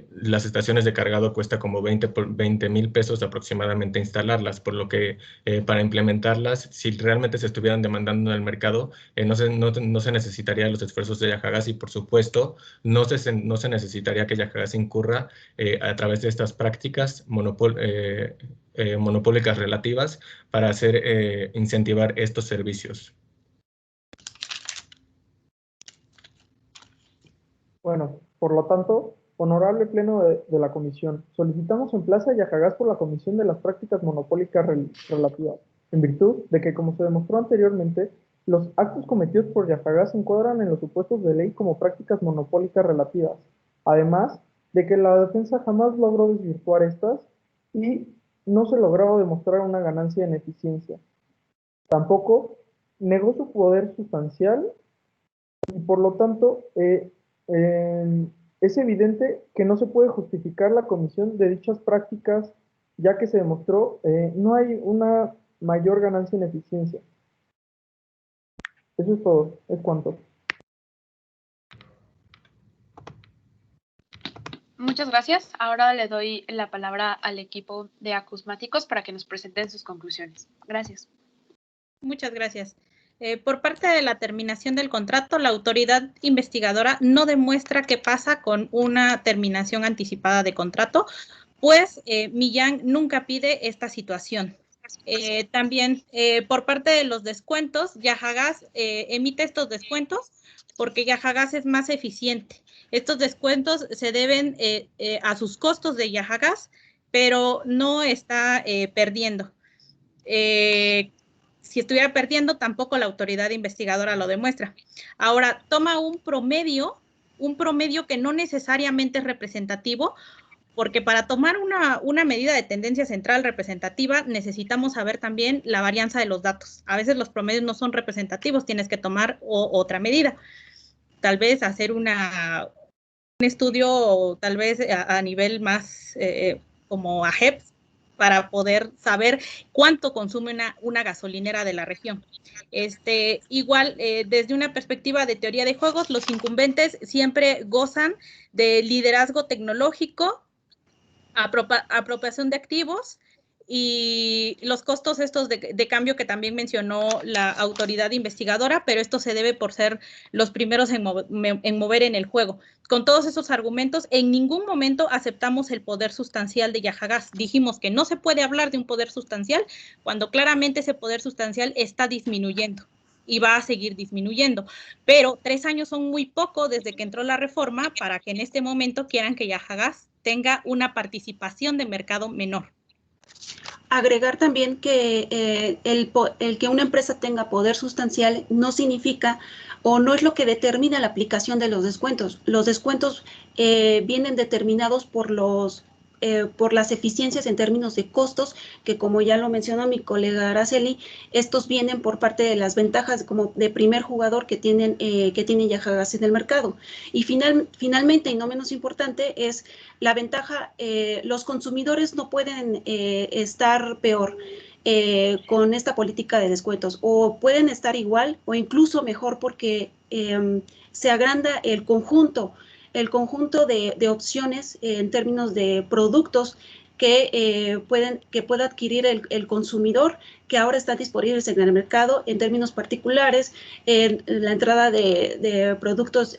las estaciones de cargado cuesta como 20,000 pesos aproximadamente instalarlas, por lo que para implementarlas, si realmente se estuvieran demandando en el mercado, no se necesitaría los esfuerzos de Yajagas, y por supuesto no se necesitaría que Yajagas incurra a través de estas prácticas monopólicas relativas para incentivar estos servicios.
Bueno, por lo tanto, honorable Pleno de la Comisión, solicitamos emplace a Yajagas por la Comisión de las Prácticas Monopólicas Relativas, en virtud de que, como se demostró anteriormente, los actos cometidos por Yajagas se encuadran en los supuestos de ley como prácticas monopólicas relativas. además de que la defensa jamás logró desvirtuar estas y no se lograba demostrar una ganancia en eficiencia. Tampoco negó su poder sustancial y por lo tanto es evidente que no se puede justificar la comisión de dichas prácticas, ya que se demostró no hay una mayor ganancia en eficiencia. Eso es todo, es cuanto.
Muchas gracias. Ahora le doy la palabra al equipo de acusmáticos para que nos presenten sus conclusiones. Gracias.
Muchas gracias. Por parte de la terminación del contrato, la autoridad investigadora no demuestra qué pasa con una terminación anticipada de contrato, pues Millán nunca pide esta situación. También por parte de los descuentos, Yajagas emite estos descuentos porque Yajagas es más eficiente. Estos descuentos se deben a sus costos de Yajagas, pero no está perdiendo. Si estuviera perdiendo, tampoco la autoridad investigadora lo demuestra. Ahora, toma un promedio que no necesariamente es representativo, porque para tomar una medida de tendencia central representativa necesitamos saber también la varianza de los datos. A veces los promedios no son representativos, tienes que tomar otra medida. Tal vez hacer un estudio, tal vez a nivel más como AGEPS, para poder saber cuánto consume una gasolinera de la región. Igual, desde una perspectiva de teoría de juegos, los incumbentes siempre gozan de liderazgo tecnológico, apropiación de activos y los costos estos de cambio que también mencionó la autoridad investigadora, pero esto se debe por ser los primeros en mover en el juego. Con todos esos argumentos, en ningún momento aceptamos el poder sustancial de Yajagas. Dijimos que no se puede hablar de un poder sustancial cuando claramente ese poder sustancial está disminuyendo y va a seguir disminuyendo. Pero 3 años son muy poco desde que entró la reforma para que en este momento quieran que Yajagas tenga una participación de mercado menor.
Agregar también que el que una empresa tenga poder sustancial no significa o no es lo que determina la aplicación de los descuentos. Los descuentos vienen determinados por las eficiencias en términos de costos, que como ya lo mencionó mi colega Araceli, estos vienen por parte de las ventajas como de primer jugador que tienen Yajagas en el mercado. Y finalmente, y no menos importante, es la ventaja, los consumidores no pueden estar peor con esta política de descuentos, o pueden estar igual o incluso mejor porque se agranda el conjunto de opciones en términos de productos que pueda adquirir el consumidor, que ahora está disponibles en el mercado, en términos particulares, en la entrada de productos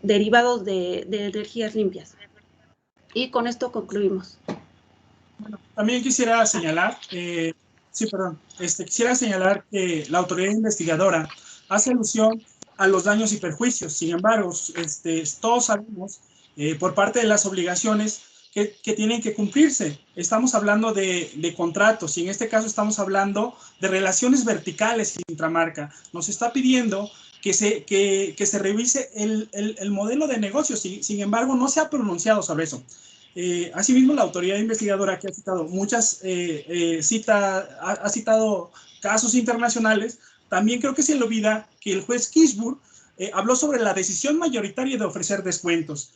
derivados de energías limpias. Y con esto concluimos.
Bueno, también quisiera señalar, quisiera señalar que la autoridad investigadora hace alusión a los daños y perjuicios. Sin embargo, todos sabemos por parte de las obligaciones que tienen que cumplirse. Estamos hablando de contratos y en este caso estamos hablando de relaciones verticales intramarca. Nos está pidiendo que se revise el modelo de negocio. Sin embargo, no se ha pronunciado sobre eso. Asimismo, la autoridad investigadora que ha citado ha citado casos internacionales, también creo que se le olvida que el juez Kirchburg habló sobre la decisión mayoritaria de ofrecer descuentos.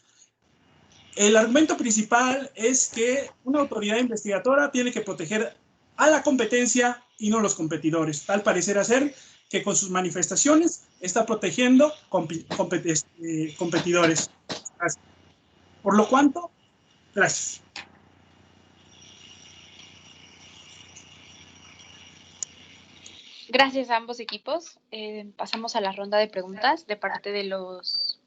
El argumento principal es que una autoridad investigadora tiene que proteger a la competencia y no los competidores. Tal parecerá ser que con sus manifestaciones está protegiendo competidores. Por lo cuanto, gracias.
Gracias a ambos equipos. Pasamos a la ronda de preguntas de parte de los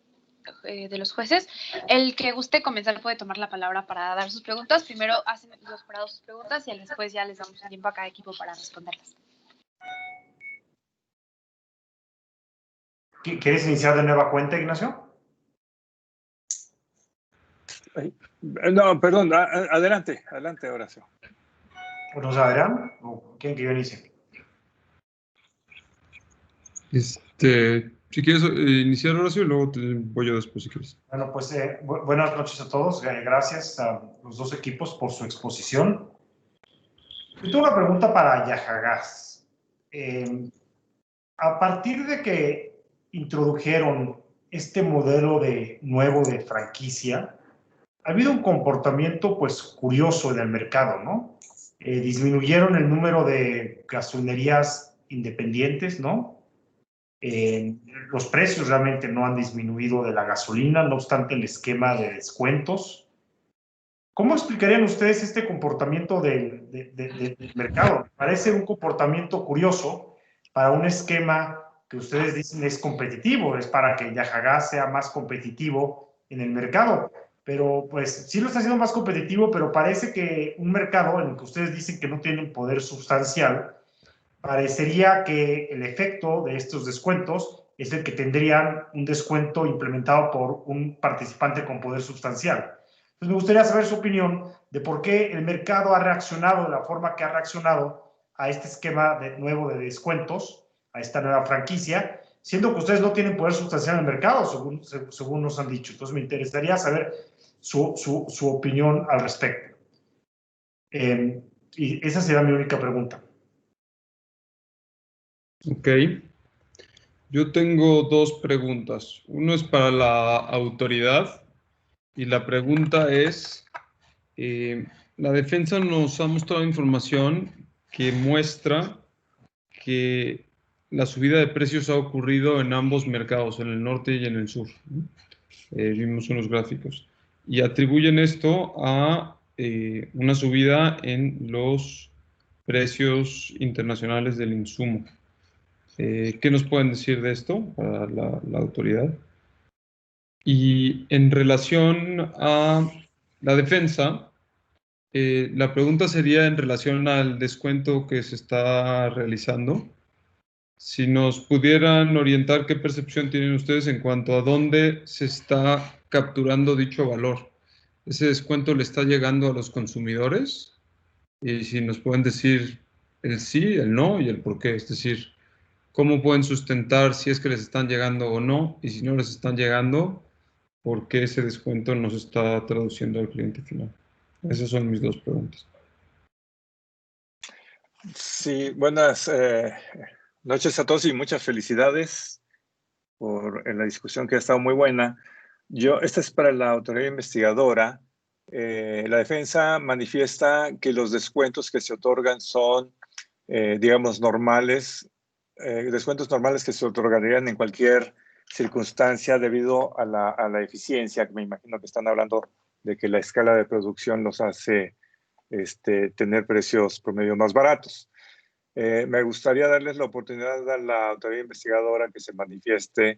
jueces. El que guste comenzar puede tomar la palabra para dar sus preguntas. Primero hacen los jurados sus preguntas y después ya les damos un tiempo a cada equipo para responderlas.
¿Quieres iniciar de nueva cuenta, Ignacio?
No, perdón, adelante, Horacio.
¿Nos Adrián? ¿O quién que yo inicie?
Si quieres iniciar, Horacio, y luego voy yo después, si quieres.
Bueno, pues buenas noches a todos. Gracias a los dos equipos por su exposición. Yo tengo una pregunta para Yajagás. A partir de que introdujeron este modelo nuevo de franquicia, ha habido un comportamiento pues curioso en el mercado, ¿no? Disminuyeron el número de gasolinerías independientes, ¿no? Los precios realmente no han disminuido de la gasolina, no obstante el esquema de descuentos. ¿Cómo explicarían ustedes este comportamiento del mercado? Parece un comportamiento curioso para un esquema que ustedes dicen es competitivo, es para que Yajagás sea más competitivo en el mercado. Pero pues sí lo está haciendo más competitivo, pero parece que un mercado en el que ustedes dicen que no tienen poder sustancial, parecería que el efecto de estos descuentos es el que tendrían un descuento implementado por un participante con poder sustancial. Entonces me gustaría saber su opinión de por qué el mercado ha reaccionado de la forma que ha reaccionado a este esquema nuevo de descuentos, a esta nueva franquicia, siendo que ustedes no tienen poder sustancial en el mercado, según nos han dicho. Entonces me interesaría saber su opinión al respecto. Y esa será mi única pregunta.
Ok. Yo tengo dos preguntas. Uno es para la autoridad y la pregunta es, la defensa nos ha mostrado información que muestra que la subida de precios ha ocurrido en ambos mercados, en el norte y en el sur. Vimos unos gráficos. Y atribuyen esto a una subida en los precios internacionales del insumo. ¿Qué nos pueden decir de esto para la autoridad? Y en relación a la defensa, la pregunta sería en relación al descuento que se está realizando. Si nos pudieran orientar qué percepción tienen ustedes en cuanto a dónde se está capturando dicho valor. ¿Ese descuento le está llegando a los consumidores? Y si nos pueden decir el sí, el no y el por qué. Es decir, cómo pueden sustentar si es que les están llegando o no, y si no les están llegando, por qué ese descuento no se está traduciendo al cliente final. Esas son mis dos preguntas.
Sí, buenas noches a todos y muchas felicidades por la discusión que ha estado muy buena. Esta es para la autoridad investigadora. La defensa manifiesta que los descuentos que se otorgan son, digamos, normales, descuentos normales que se otorgarían en cualquier circunstancia debido a la eficiencia, que me imagino que están hablando de que la escala de producción los hace tener precios promedio más baratos. Me gustaría darles la oportunidad a la autoridad investigadora que se manifieste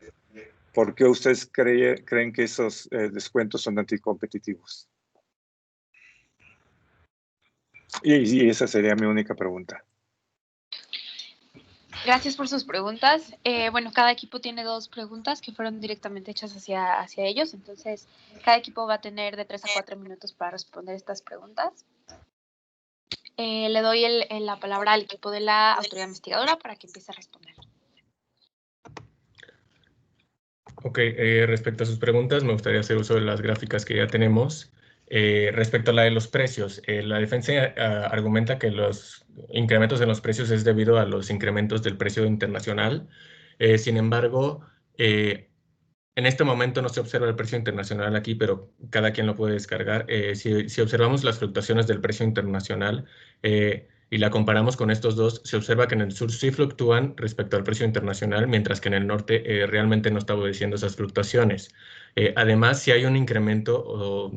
por qué ustedes creen que esos descuentos son anticompetitivos. Y esa sería mi única pregunta.
Gracias por sus preguntas. Bueno, cada equipo tiene dos preguntas que fueron directamente hechas hacia ellos. Entonces, cada equipo va a tener de 3 a 4 minutos para responder estas preguntas. Le doy la palabra al equipo de la autoridad investigadora para que empiece a responder.
Ok, respecto a sus preguntas, me gustaría hacer uso de las gráficas que ya tenemos. Respecto a la de los precios, la defensa argumenta que los incrementos en los precios es debido a los incrementos del precio internacional. Sin embargo, en este momento no se observa el precio internacional aquí, pero cada quien lo puede descargar. Si observamos las fluctuaciones del precio internacional y la comparamos con estos dos, se observa que en el sur sí fluctúan respecto al precio internacional, mientras que en el norte realmente no está obedeciendo esas fluctuaciones. Además, si hay un incremento,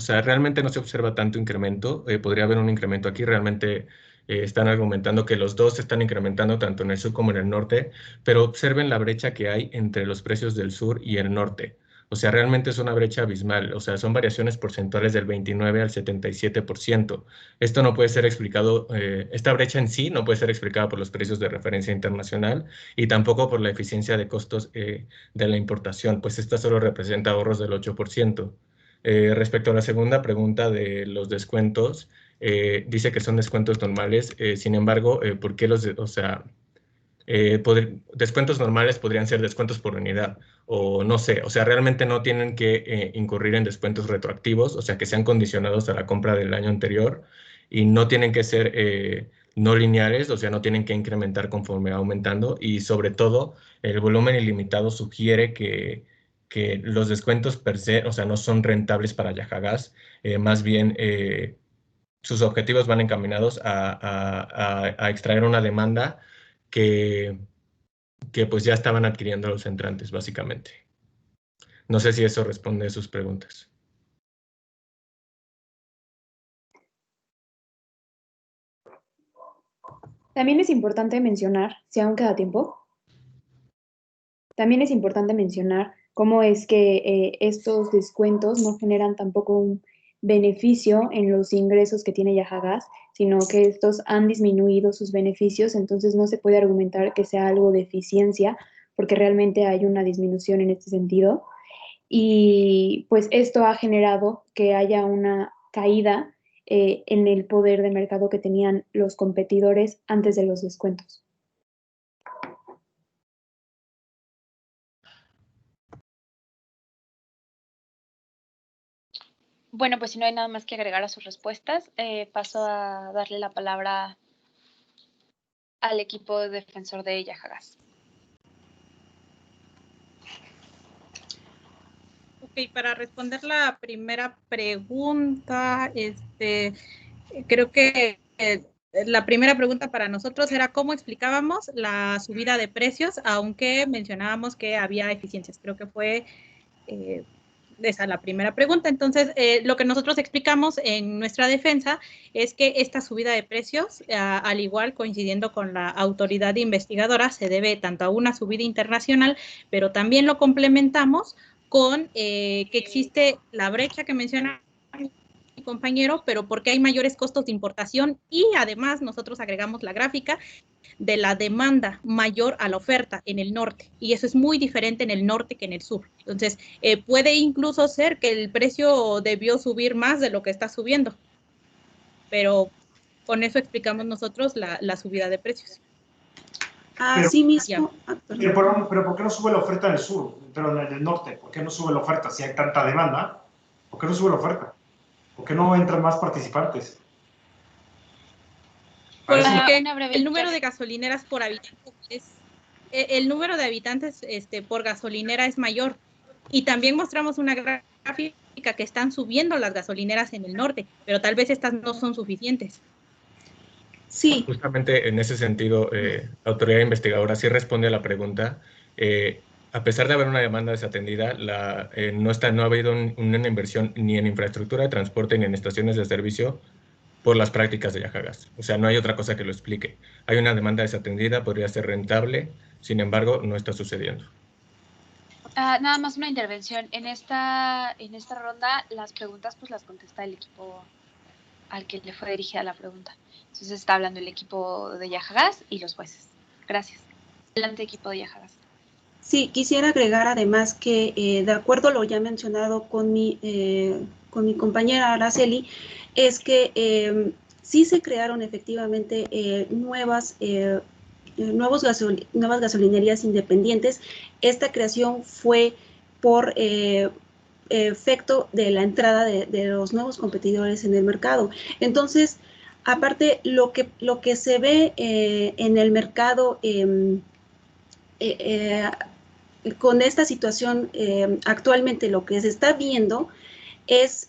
realmente no se observa tanto incremento. Podría haber un incremento aquí, realmente están argumentando que los dos se están incrementando tanto en el sur como en el norte, pero observen la brecha que hay entre los precios del sur y el norte. O sea, realmente es una brecha abismal. O sea, son variaciones porcentuales del 29 al 77%. Esto no puede ser explicado, esta brecha en sí no puede ser explicada por los precios de referencia internacional y tampoco por la eficiencia de costos de la importación, pues esta solo representa ahorros del 8%. Respecto a la segunda pregunta de los descuentos, dice que son descuentos normales. Sin embargo, ¿por qué Descuentos normales podrían ser descuentos por unidad, o no sé, o sea, realmente no tienen que incurrir en descuentos retroactivos, o sea, que sean condicionados a la compra del año anterior, y no tienen que ser no lineales, o sea, no tienen que incrementar conforme va aumentando, y sobre todo, el volumen ilimitado sugiere que los descuentos per se, o sea, no son rentables para Yajagas, más bien sus objetivos van encaminados a extraer una demanda que, que pues ya estaban adquiriendo los entrantes, básicamente. No sé si eso responde a sus preguntas.
También es importante mencionar, si aún queda tiempo, también es importante mencionar cómo es que estos descuentos no generan tampoco un beneficio en los ingresos que tiene Yajagas, sino que estos han disminuido sus beneficios, entonces no se puede argumentar que sea algo de eficiencia, porque realmente hay una disminución en este sentido. Y pues esto ha generado que haya una caída en el poder de mercado que tenían los competidores antes de los descuentos.
Bueno, pues si no hay nada más que agregar a sus respuestas, paso a darle la palabra al equipo defensor de Yajagas.
Ok, para responder la primera pregunta, creo que la primera pregunta para nosotros era cómo explicábamos la subida de precios, aunque mencionábamos que había eficiencias. Creo que fue esa la primera pregunta. Entonces, lo que nosotros explicamos en nuestra defensa es que esta subida de precios, al igual coincidiendo con la autoridad investigadora, se debe tanto a una subida internacional, pero también lo complementamos con que existe la brecha que menciona mi compañero, pero porque hay mayores costos de importación y además nosotros agregamos la gráfica de la demanda mayor a la oferta en el norte, y eso es muy diferente en el norte que en el sur. Entonces, puede incluso ser que el precio debió subir más de lo que está subiendo, pero con eso explicamos nosotros la subida de precios.
Así mismo.
Pero ¿por qué no sube la oferta en el sur, pero en el norte? ¿Por qué no sube la oferta si hay tanta demanda? ¿Por qué no sube la oferta? ¿Por qué no entran más participantes?
Porque el número de gasolineras por habitantes el número de habitantes por gasolinera es mayor. Y también mostramos una gráfica que están subiendo las gasolineras en el norte, pero tal vez estas no son suficientes.
Sí.
Justamente en ese sentido, la autoridad investigadora sí responde a la pregunta. A pesar de haber una demanda desatendida, no ha habido una inversión ni en infraestructura de transporte ni en estaciones de servicio por las prácticas de Yajagas. O sea, no hay otra cosa que lo explique. Hay una demanda desatendida, podría ser rentable, sin embargo, no está sucediendo.
Nada más una intervención. En esta ronda, las preguntas pues las contesta el equipo al que le fue dirigida la pregunta. Entonces está hablando el equipo de Yajagas y los jueces. Gracias. Adelante, equipo de Yajagas.
Sí, quisiera agregar además que, de acuerdo a lo ya mencionado con mi compañera Araceli, es que sí se crearon efectivamente nuevas gasolinerías independientes. Esta creación fue por efecto de la entrada de los nuevos competidores en el mercado. Entonces, aparte, lo que se ve en el mercado con esta situación actualmente, lo que se está viendo es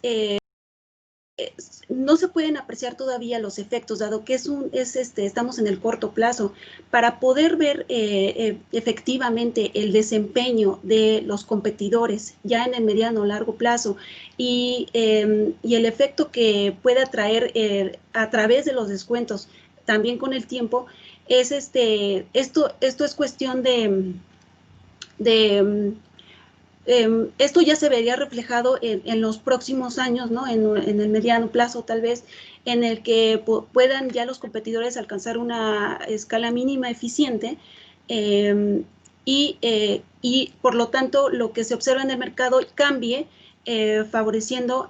no se pueden apreciar todavía los efectos, dado que estamos en el corto plazo. Para poder ver efectivamente el desempeño de los competidores ya en el mediano o largo plazo y el efecto que pueda traer a través de los descuentos también con el tiempo, es esto es cuestión esto ya se vería reflejado en los próximos años, ¿no? En el mediano plazo, tal vez, en el que puedan ya los competidores alcanzar una escala mínima eficiente y por lo tanto, lo que se observa en el mercado cambie, favoreciendo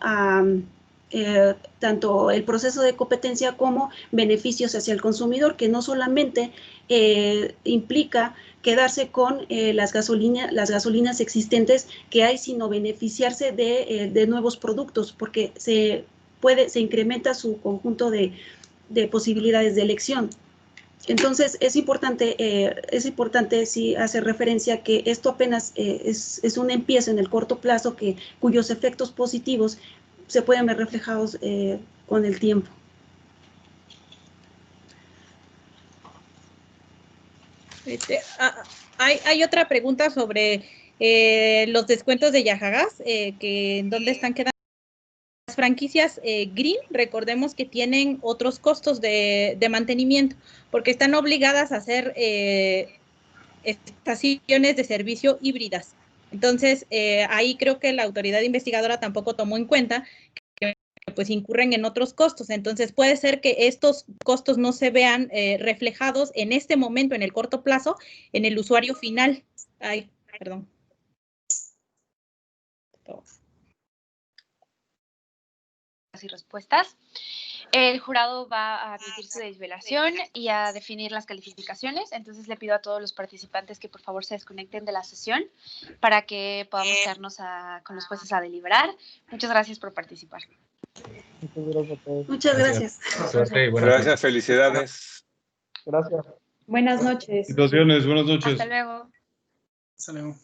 tanto el proceso de competencia como beneficios hacia el consumidor, que no solamente implica quedarse con las gasolinas existentes que hay, sino beneficiarse de nuevos productos, porque se incrementa su conjunto de posibilidades de elección. Entonces, es importante sí hacer referencia a que esto apenas es un empiezo en el corto plazo, cuyos efectos positivos se pueden ver reflejados con el tiempo.
Hay otra pregunta sobre los descuentos de Yajagás, que en dónde están quedando. Las franquicias Green, recordemos que tienen otros costos de mantenimiento, porque están obligadas a hacer estaciones de servicio híbridas. Entonces, ahí creo que la autoridad investigadora tampoco tomó en cuenta que pues incurren en otros costos. Entonces, puede ser que estos costos no se vean reflejados en este momento, en el corto plazo, en el usuario final. Ay, perdón.
Y respuestas. El jurado va a emitir su deliberación y a definir las calificaciones. Entonces le pido a todos los participantes que por favor se desconecten de la sesión para que podamos quedarnos con los jueces a deliberar. Muchas gracias por participar.
Muchas gracias.
Gracias, felicidades.
Gracias.
Buenas noches.
Situaciones, buenas noches.
Hasta luego.
Hasta luego.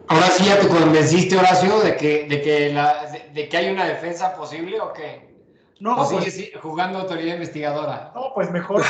Ahora sí ya te convenciste, Horacio, de que hay una defensa posible, ¿o qué?
No,
¿O
pues,
sigues jugando autoridad investigadora?
no, pues mejor.